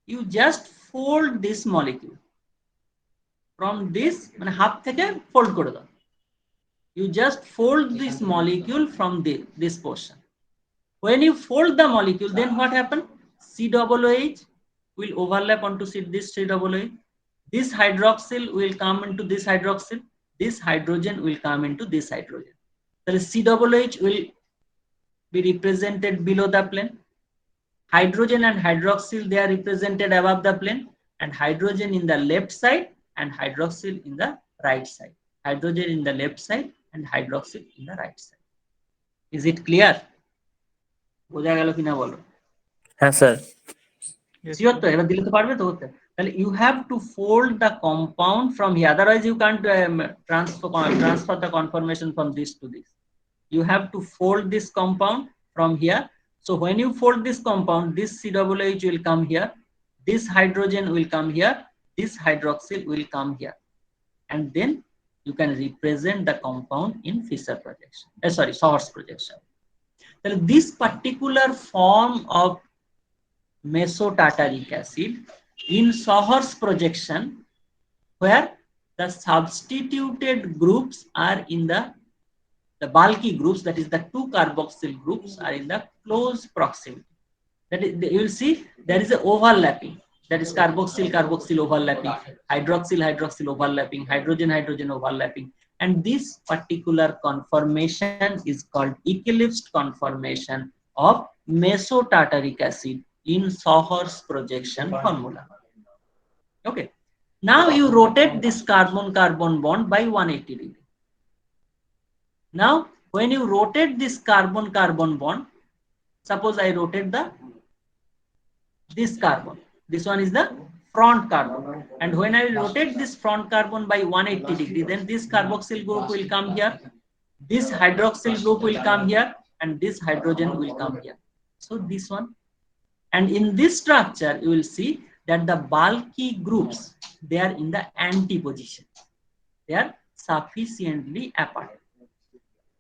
you just fold this molecule. From this, half theke fold kore dao. You just fold this molecule from this portion. When you fold the molecule, then what happens? COOH will overlap onto this COOH. This hydroxyl will come into this hydroxyl. This hydrogen will come into this hydrogen. So COOH will be represented below the plane. Hydrogen and hydroxyl, they are represented above the plane, and hydrogen in the left side and hydroxyl in the right side. Hydrogen in the left side and hydroxyl in the right side. Is it clear? Yes, sir. You have to fold the compound from here, otherwise you can't transfer the conformation from this to this. You have to fold this compound from here. So when you fold this compound, this COOH will come here, this hydrogen will come here, this hydroxyl will come here, and then you can represent the compound in Fisher projection. Sawartz projection. Then this particular form of mesotartaric acid in Sawartz projection, where the substituted groups are in the bulky groups, that is the two carboxyl groups, are in the close proximity. That is, you will see there is a overlapping. That is carboxyl overlapping, hydroxyl overlapping, hydrogen overlapping. And this particular conformation is called eclipsed conformation of mesotartaric acid in Sawartz projection formula. Okay. Now you rotate this carbon-carbon bond by 180 degrees. Now, when you rotate this carbon-carbon bond, suppose I rotate this carbon. This one is the front carbon. And when I rotate this front carbon by 180 degrees, then this carboxyl group will come here, this hydroxyl group will come here, and this hydrogen will come here. So this one. And in this structure, you will see that the bulky groups, they are in the anti-position. They are sufficiently apart.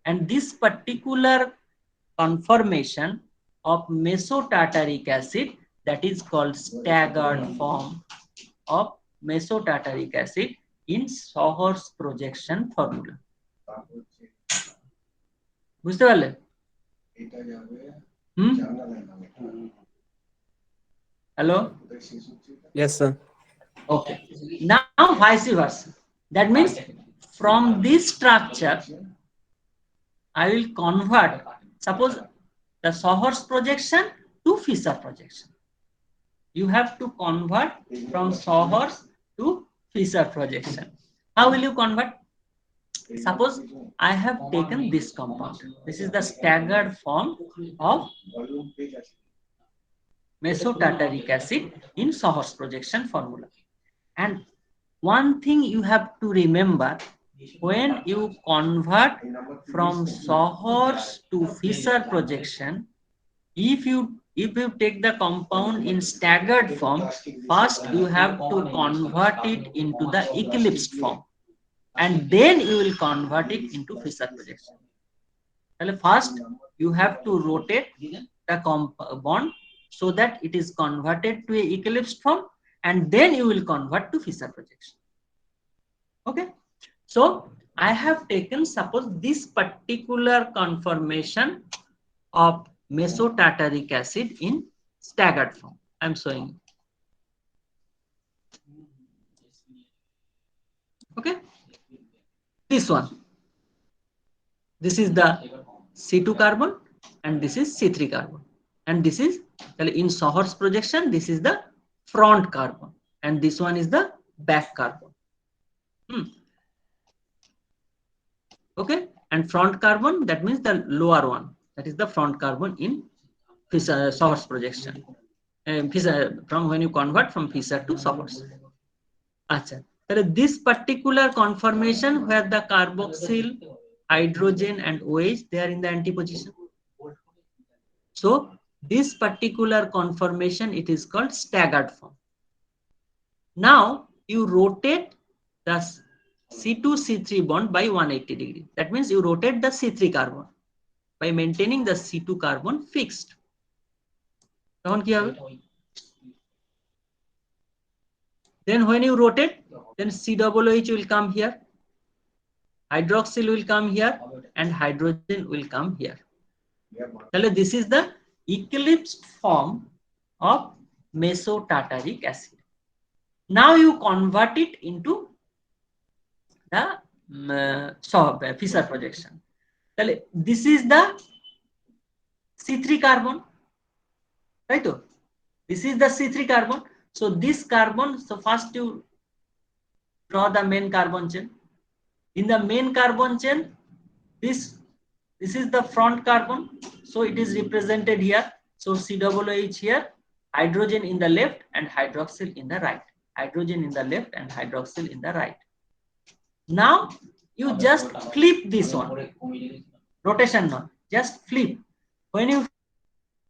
And this particular conformation of mesotartaric acid, that is called staggered form of mesotartaric acid in Shor's projection formula. বুঝতে পারলেন? Hello? Yes, sir. Okay. Now vice versa. That means from this structure, I will convert, suppose the Shor's projection to Fisher projection. You have to convert from Shor's to Fisher projection. How will you convert? Suppose I have taken this compound. This is the staggered form of mesotartaric acid in Shor's projection formula. And one thing you have to remember, when you convert from Shor's to Fisher projection, if you take the compound in staggered form, first you have to convert it into the eclipsed form, and then you will convert it into Fisher projection. First you have to rotate the bond so that it is converted to a eclipsed form, and then you will convert to Fisher projection. Okay, so I have taken, suppose, this particular conformation of mesotartaric acid in staggered form. I am showing you. Okay, this one, this is the C2 carbon and this is C3 carbon, and this is in Shor's projection, this is the front carbon and this one is the back carbon. Okay, and front carbon, that means the lower one, that is the front carbon in Shor's projection, from when you convert from Fisher to Shor's. Acha, this particular conformation where the carboxyl, hydrogen and OH, they are in the antiposition. So this particular conformation, it is called staggered form. Now you rotate the C2-C3 bond by 180 degree. That means you rotate the C3 carbon by maintaining the C2 carbon fixed. Then when you rotate, then COOH will come here, hydroxyl will come here, and hydrogen will come here. This is the eclipsed form of mesotartaric acid. Now you convert it into the Fisher projection. This is the C3 carbon, right? This is the C3 carbon. So this carbon, so first you draw the main carbon chain. In the main carbon chain, this is the front carbon, so it is represented here. So COOH here, hydrogen in the left and hydroxyl in the right. Hydrogen in the left and hydroxyl in the right. Now you just flip this one. Rotation not, just flip. When you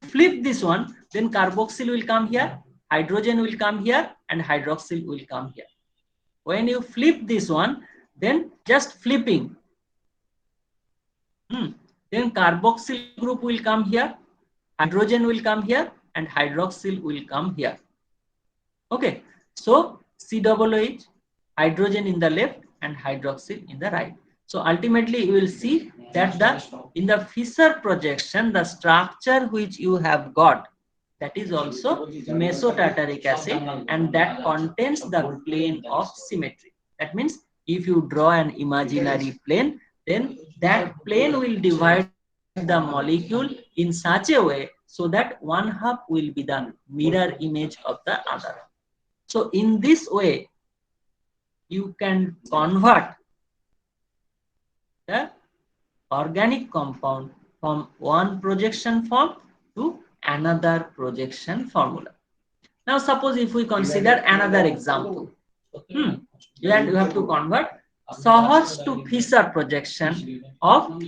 flip this one, then carboxyl will come here, hydrogen will come here, and hydroxyl will come here. When you flip this one, then just flipping. Then carboxyl group will come here, hydrogen will come here, and hydroxyl will come here. Okay, so COOH, hydrogen in the left and hydroxyl in the right. So ultimately you will see that in the Fisher projection, the structure which you have got, that is also mesotartaric acid, and that contains the plane of symmetry. That means if you draw an imaginary plane, then that plane will divide the molecule in such a way so that one half will be the mirror image of the other. So in this way, you can convert the organic compound from one projection form to another projection formula. Now suppose if we consider another example, you have to convert Shor's to Fisher projection of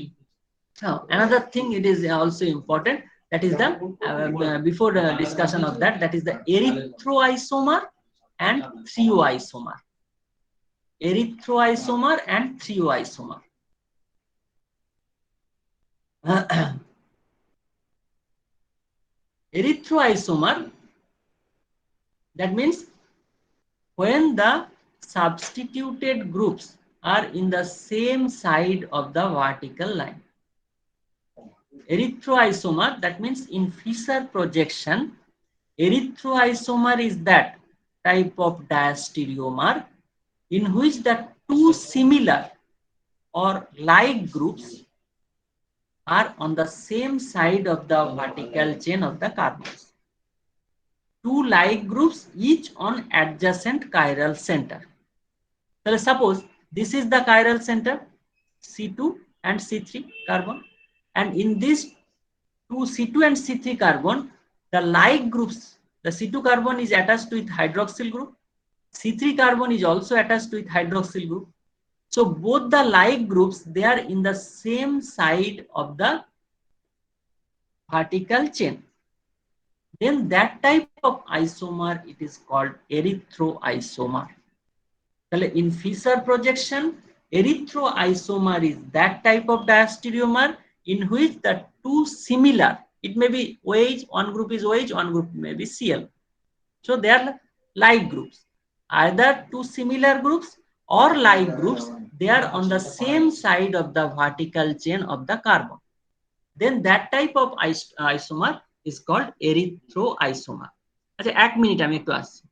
another thing. It is also important, that is the before the discussion of that is the erythroisomer and thioisomer. Erythroisomer and thioisomer. Erythroisomer That means when the substituted groups are in the same side of the vertical line. Erythroisomer, that means in Fischer projection, erythroisomer is that type of diastereomer in which the two similar or like groups are on the same side of the vertical chain of the carbons. Two like groups each on adjacent chiral center. So suppose this is the chiral center C2 and C3 carbon, and in this two C2 and C3 carbon, the like groups, the C2 carbon is attached with hydroxyl group, C3 carbon is also attached with hydroxyl group. So both the like groups, they are in the same side of the vertical chain. Then that type of isomer, it is called erythroisomer. In Fischer projection, erythroisomer is that type of diastereomer in which the two similar, it may be OH, one group is OH, one group may be Cl. So they are like groups. Either two similar groups or like groups, they are on the same side of the vertical chain of the carbon. Then that type of isomer is called erythroisomer. আচ্ছা, 1 minute আমি একটু আসছি।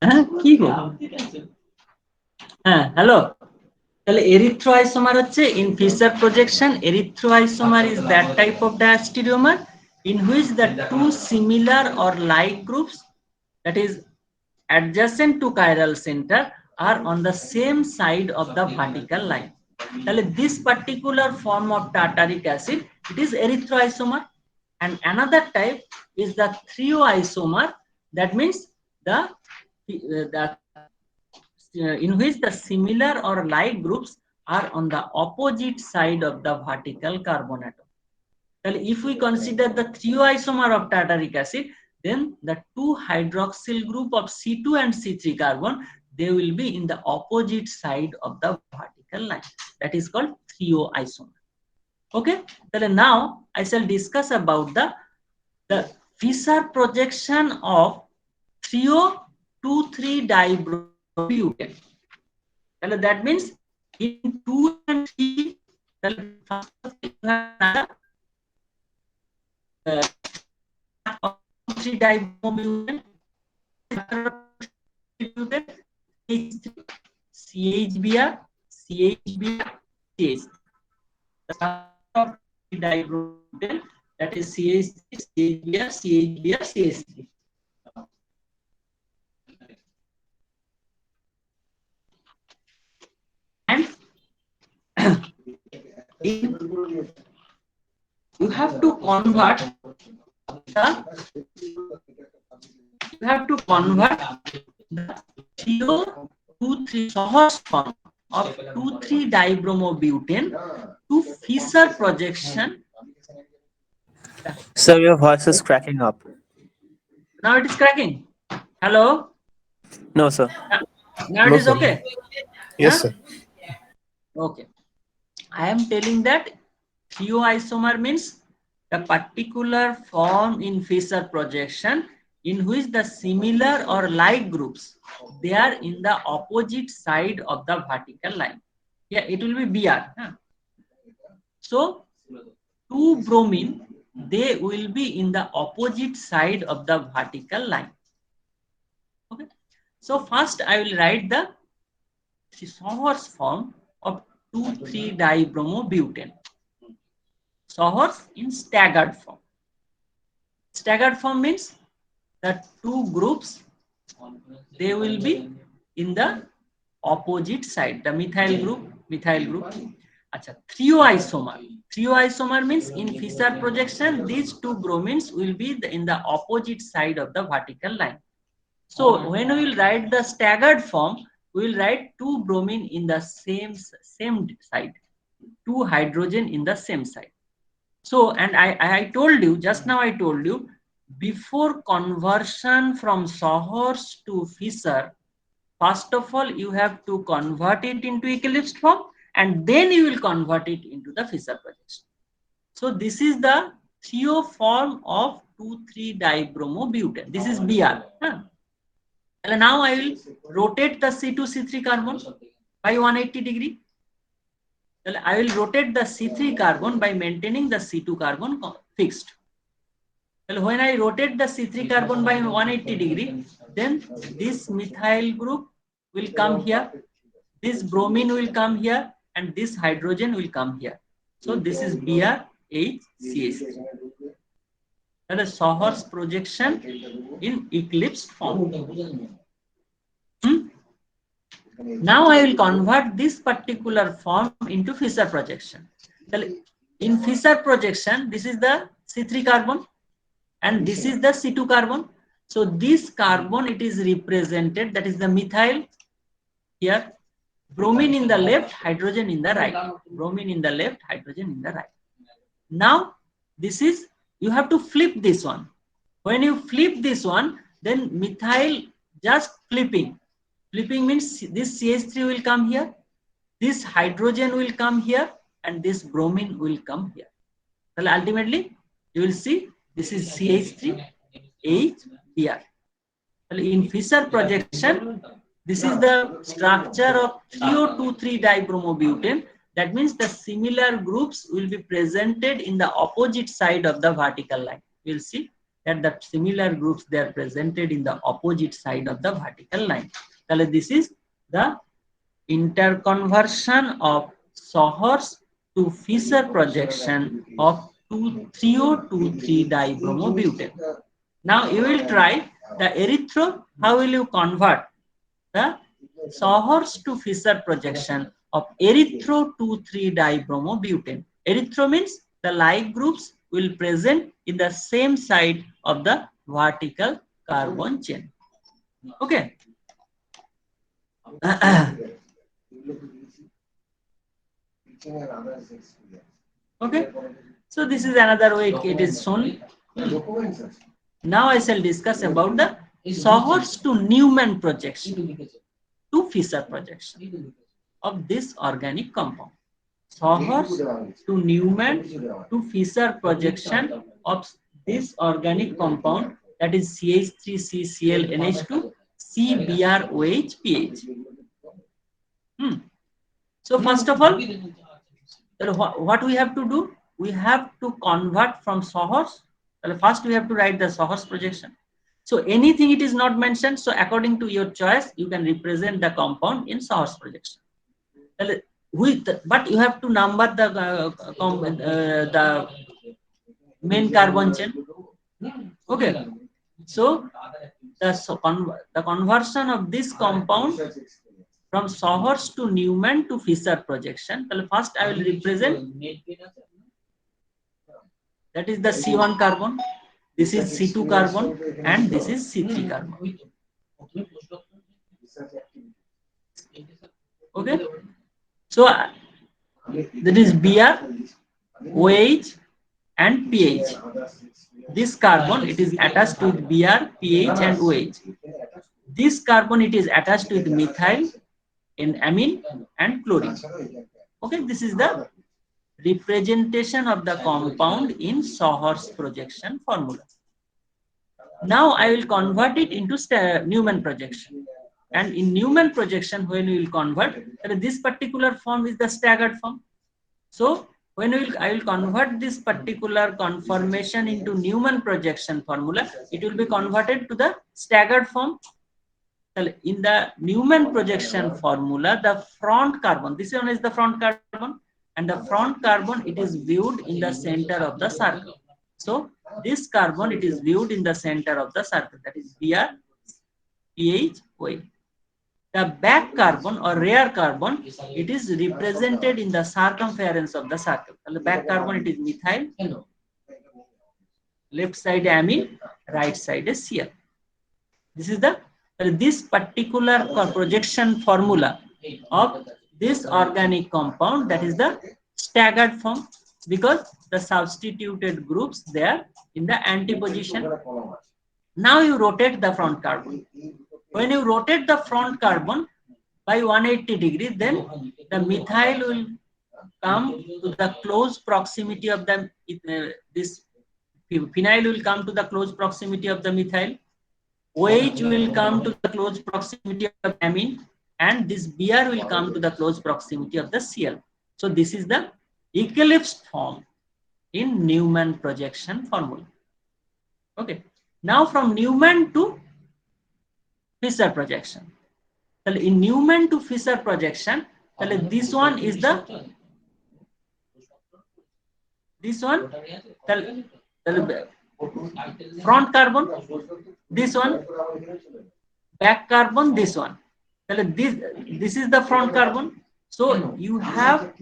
হ্যাঁ, কি গো? হ্যাঁ, hello. তাহলে erythroisomer হচ্ছে in Fischer projection, erythroisomer is that type of diastereomer in which the two similar or like groups, that is adjacent to chiral center, are on the same side of the vertical line. তাহলে this particular form of tartaric acid, it is erythroisomer, and another type is the threoisomer, that means the in which the similar or like groups are on the opposite side of the vertical carbon atom. If we consider the threoisomer of tartaric acid, then the two hydroxyl group of C2 and C3 carbon, they will be in the opposite side of the vertical line. That is called threoisomer. Okay, now I shall discuss about the Fischer projection of 3O23-dibutane. That means in 2 and 3, CHBr, CHBr, CH. dibromobutyl, that is CH3, CHBr, CHBr, CH3. And you have to convert the TO2,3 Sohor's form of 2,3-dibromobutane to Fischer projection. Sir, your voice is cracking up. Now it is cracking. Hello? No, sir. Now it No, is sir. okay. Yes, Huh? sir. Okay. I am telling that thioisomer means the particular form in Fischer projection in which the similar or like groups, they are in the opposite side of the vertical line. Yeah, it will be Br. Huh? So 2-bromine, they will be in the opposite side of the vertical line. Okay. So first I will write the Sohor's form of 2,3-dibromobutane. Sohor's in staggered form. Staggered form means the two groups, they will be in the opposite side. The methyl group. Acha, thioisomer means in Fischer projection, these two bromines will be in the opposite side of the vertical line. So when we will write the staggered form, we will write 2 bromine in the same side, 2 hydrogen in the same side. So, and I told you, just now I told you, before conversion from Sohor's to Fischer, first of all, you have to convert it into eclipsed form, and then you will convert it into the Fischer projection. So this is the Theo form of 2,3-dibromobutane. This is Br. Huh? And now I will rotate the C2C3 carbon by 180 degree. I will rotate the C3 carbon by maintaining the C2 carbon fixed. Well, when I rotate the C3 carbon by 180 degree, then this methyl group will come here, this bromine will come here, and this hydrogen will come here. So this is BrHCH3. That is Sohor's projection in eclipsed form. Now I will convert this particular form into Fischer projection. In Fischer projection, this is the C3 carbon and this is the C2 carbon. So this carbon, it is represented, that is the methyl here, bromine in the left, hydrogen in the right. Bromine in the left, hydrogen in the right. Now this is, you have to flip this one. When you flip this one, then methyl just flipping. Flipping means this CH3 will come here, this hydrogen will come here, and this bromine will come here. So ultimately, you will see this is CH3, HBr. In Fischer projection, this is the structure of 3O23-dibromobutane. That means the similar groups will be presented in the opposite side of the vertical line. You will see that the similar groups, they are presented in the opposite side of the vertical line. This is the interconversion of Sohor's to Fischer projection of 3O23-dibromobutane. Now you will try the erythro. How will you convert the Sohor's to Fischer projection of erythro 2,3-dibromobutane? Erythro means the like groups will present in the same side of the vertical carbon chain. Okay. Okay. So this is another way it is shown. Now I shall discuss about the Sohor's to Neumann projection to Fischer projection of this organic compound. Sohor's to Neumann to Fischer projection of this organic compound, that is CH3CCl NH2 CBrOH pH. So first of all, what we have to do? We have to convert from Sohor's. First we have to write the Sohor's projection. So anything it is not mentioned, so according to your choice, you can represent the compound in Sohor's projection. but you have to number the main carbon chain. Okay, so the conversion of this compound from Sahor's to Newman to Fischer projection. First I will represent, that is the C1 carbon, this is C2 carbon, and this is C3 carbon. Okay, so that is Br, OH, and pH. This carbon, it is attached with Br, pH, and OH. This carbon, it is attached with methyl, in amine, and chlorine. Okay, this is the representation of the compound in Sahor's projection formula. Now I will convert it into Newman projection. And in Newman projection, when we will convert, this particular form is the staggered form. So when I will convert this particular conformation into Newman projection formula, it will be converted to the staggered form. In the Newman projection formula, the front carbon, this one is the front carbon, and the front carbon, it is viewed in the center of the circle. So this carbon, it is viewed in the center of the circle, that is Br, pH, OH. The back carbon or rear carbon, it is represented in the circumference of the circle. The back carbon, it is methyl, left side amine, right side is Cl. This is this particular projection formula of this organic compound, that is the staggered form, because the substituted groups, they are in the antiposition. Now you rotate the front carbon. When you rotate the front carbon by 180 degrees, then the methyl will come to the close proximity of the this phenyl will come to the close proximity of the methyl. OH will come to the close proximity of amine, and this Br will come to the close proximity of the Cl. So this is the eclipsed form in Newman projection formula. Okay. Now from Newman to Fischer projection. In Newman to Fischer projection, this one is the front carbon, this one back carbon, this one. This is the front carbon. So you have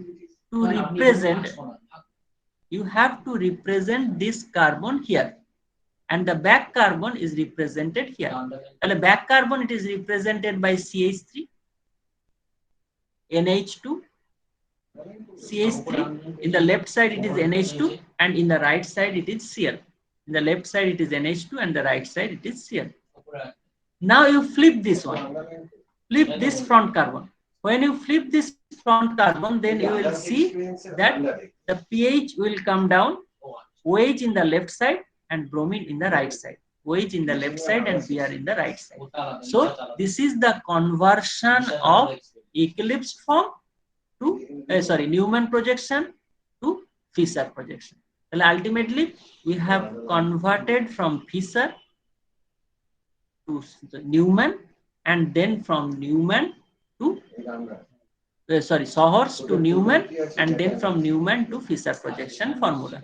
to represent this carbon here, and the back carbon is represented here. The back carbon, it is represented by CH3, NH2, CH3. In the left side, it is NH2, and in the right side, it is Cl. In the left side, it is NH2, and the right side, it is Cl. Now you flip this one, flip this front carbon. When you flip this front carbon, then you will see that the pH will come down, OH in the left side, and bromine in the right side. OH in the left side and Br in the right side. So this is the conversion of eclipsed form to Newman projection to Fischer projection. Well, ultimately we have converted from Fischer to Newman, and then from Newman to Sahor's to Newman, and then from Newman to Fischer projection formula.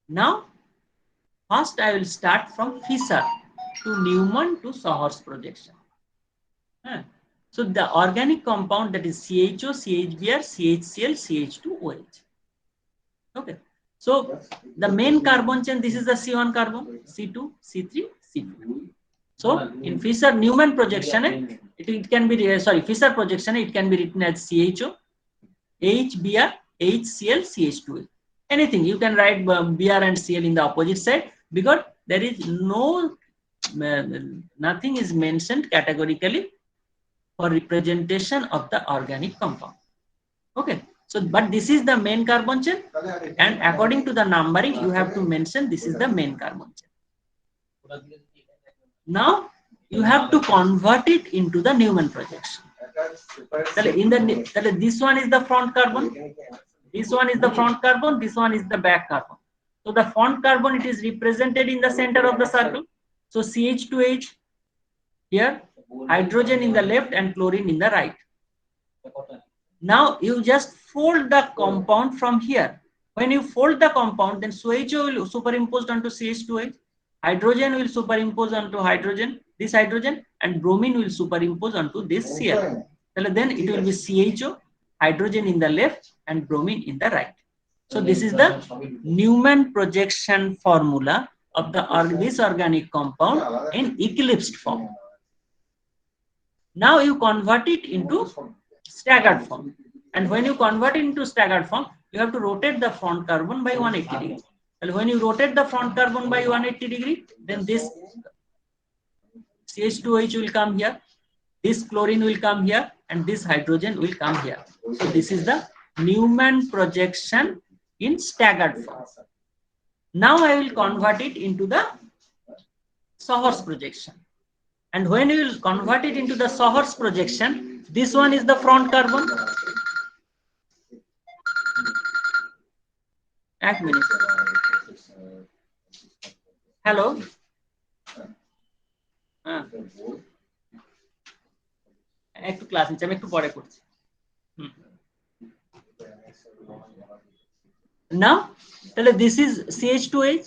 Now, first I will start from Fischer to Newman to Sahor's projection. So the organic compound, that is CHO, CHBr, CHCl, CH2OH. Okay. So the main carbon chain, this is the C1 carbon, C2, C3, C2. So in Fischer Newman projection, it can be Fischer projection, it can be written as CHO, HBr, HCl, CH2. Anything you can write Br and Cl in the opposite side, because there is nothing is mentioned categorically for representation of the organic compound. Okay. So, but this is the main carbon chain, and according to the numbering, you have to mention this is the main carbon chain. Now you have to convert it into the Newman projection. This one is the front carbon, this one is the front carbon, this one is the back carbon. So the front carbon, it is represented in the center of the circle. So CH2H here, hydrogen in the left and chlorine in the right. Now you just fold the compound from here. When you fold the compound, then CHO will superimposed onto CH2H, hydrogen will superimpose onto hydrogen, this hydrogen, and bromine will superimpose onto this Cl. Then it will be CHO, hydrogen in the left and bromine in the right. So this is the Newman projection formula of this organic compound in eclipsed form. Now you convert it into staggered form. And when you convert it into staggered form, you have to rotate the front carbon by 180 degrees. And when you rotate the front carbon by 180 degrees, then this CH2H will come here, this chlorine will come here, and this hydrogen will come here. So this is the Newman projection in staggered form. Now I will convert it into the Sahor's projection. And when you will convert it into the Sahor's projection, this one is the front carbon. এক minute hello একটু class নিচ্ছি আমি একটু পরে করছি now তাহলে this is CH2H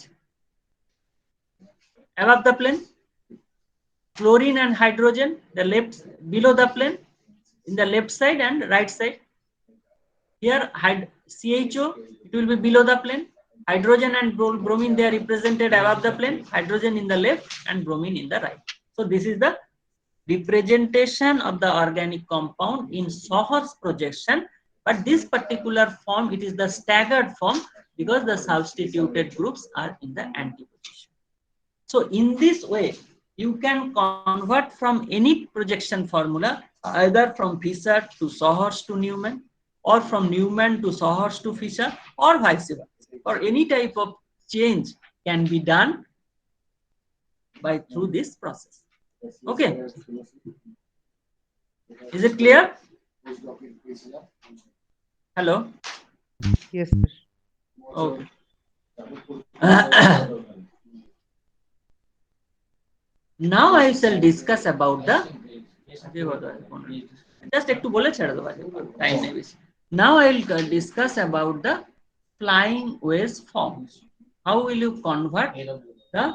above the plane, chlorine and hydrogen the left below the plane in the left side and right side. Here CHO, it will be below the plane, hydrogen and bromine they are represented above the plane, hydrogen in the left and bromine in the right. So this is the representation of the organic compound in Sahor's projection, but this particular form, it is the staggered form because the substituted groups are in the antiposition. So in this way you can convert from any projection formula either from Fisher to Sahor's to Newman, or from Newman to Sahor's to Fisher, or vice versa, or any type of change can be done by through this process. Okay, is it clear? Hello. Yes. Okay. Now I shall discuss about the just একটু বলে ছেড়ে দেবো time নেই বেশি. Now I will discuss about the flying wedge form. How will you convert the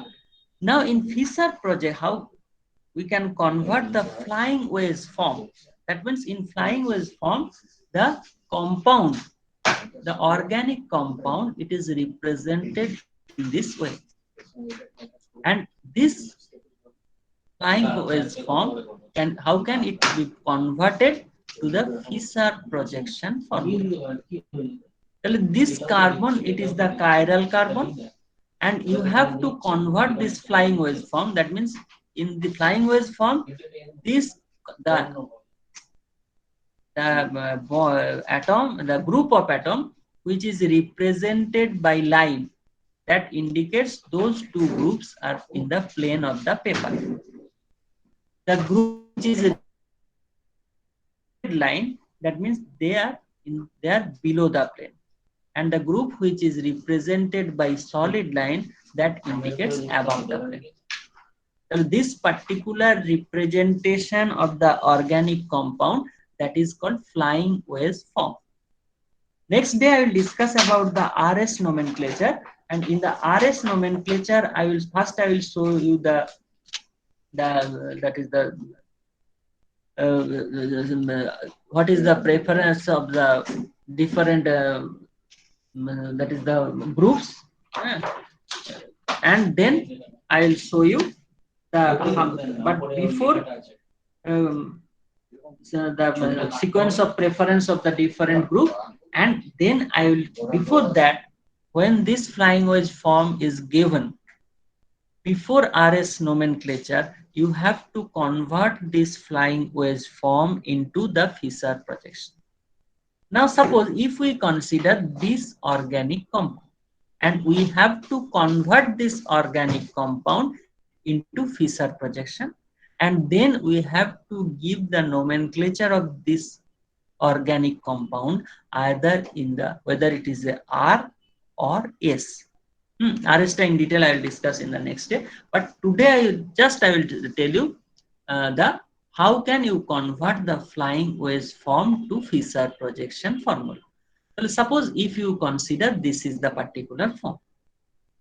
now in Fisher project? How we can convert the flying wedge form? That means in flying wedge form, the compound, the organic compound, it is represented in this way, and this flying wedge form how can it be converted to the Fisher projection formula? This carbon, it is the chiral carbon, and you have to convert this flying wedge form. That means in the flying wedge form, this the atom, the group of atom which is represented by line that indicates those two groups are in the plane of the paper. The group which is line, that means they are below the plane, and the group which is represented by solid line that indicates above the plane. So this particular representation of the organic compound, that is called flying wedge form. Next day I will discuss about the RS nomenclature, and in the RS nomenclature I will show you that is the what is the preference of the different that is the groups, and then I will show you the but before the sequence of preference of the different group, and then I will before that when this flying wedge form is given before RS nomenclature, you have to convert this flying wedge form into the Fisher projection. Now suppose if we consider this organic compound and we have to convert this organic compound into Fisher projection, and then we have to give the nomenclature of this organic compound either in the whether it is a R or S. RS in detail I will discuss in the next day, but today I will tell you the how can you convert the flying wedge form to Fisher projection formula? Well, suppose if you consider this is the particular form.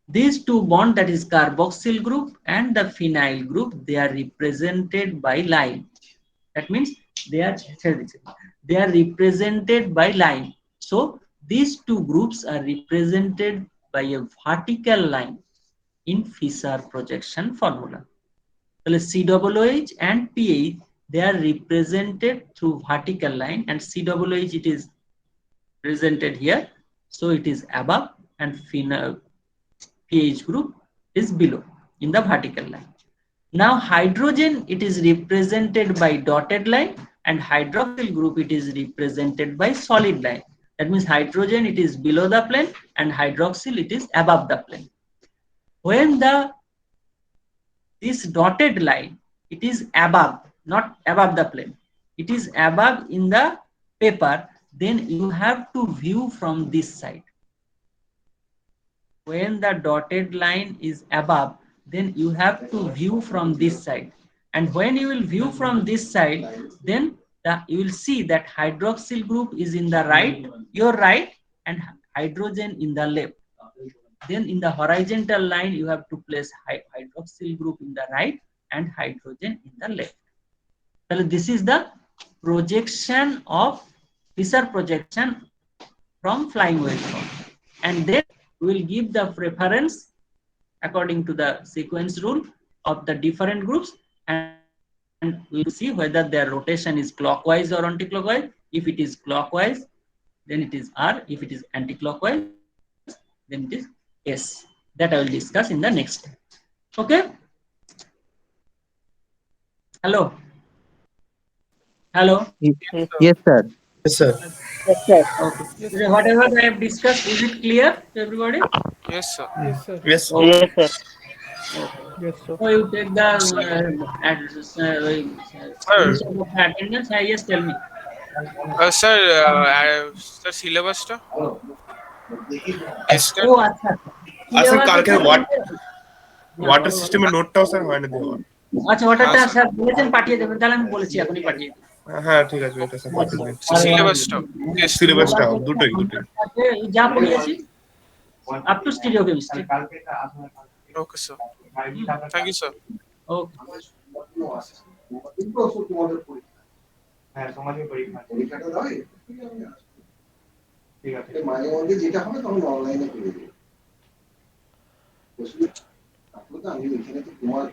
These two bonds, that is carboxyl group and the phenyl group, they are represented by line. That means they are represented by line. So these two groups are represented by a vertical line in Fisher projection formula. So COOH and pH, they are represented through vertical line, and COOH it is presented here, so it is above, and pH group is below in the vertical line. Now hydrogen, it is represented by dotted line, and hydroxyl group, it is represented by solid line. That means hydrogen, it is below the plane, and hydroxyl, it is above the plane. When this dotted line, it is above, not above the plane, it is above in the paper, then you have to view from this side. When the dotted line is above, then you have to view from this side. And when you will view from this side, then you will see that hydroxyl group is in the right, your right, and hydrogen in the left. Then in the horizontal line, you have to place hydroxyl group in the right and hydrogen in the left. So this is the projection of Fisher projection from flying wedge form. And then we will give the preference according to the sequence rule of the different groups, and we will see whether their rotation is clockwise or anti-clockwise. If it is clockwise, then it is R. If it is anti-clockwise, then it is S. That I will discuss in the next step. Okay? Hello? Hello? Yes, sir. Yes, sir. Okay. So whatever I have discussed, is it clear to everybody? Yes, sir. Yes, sir. Okay. Yes, sir. Yes, sir. So you take the screenshot of the attendance. Yes, tell me. Sir, syllabus টা টেস্টের ও আচ্ছা sir কালকে Syllabus- water সিস্টেমের নোটটাও sir হয়নি দেওয়া। আচ্ছা ওটাটা sir বলেছেন পাঠিয়ে দেবেন, তাহলে আমি বলেছি এখনই পাঠিয়ে দেবেন। হ্যাঁ ঠিক আছে, এটা স্যার পাঠিয়ে দিন। সিলেবাসটা সিলেবাসটাও দুটোই। যা পড়িয়েছি up to stereo chemistry. Okay sir, thank you sir. Okay. হ্যাঁ সমাজের পরীক্ষাটা দাও, ঠিক আছে মাঝে মধ্যে যেটা হবে তখন অনলাইনে করে দিই। আমি এখানে তো তোমার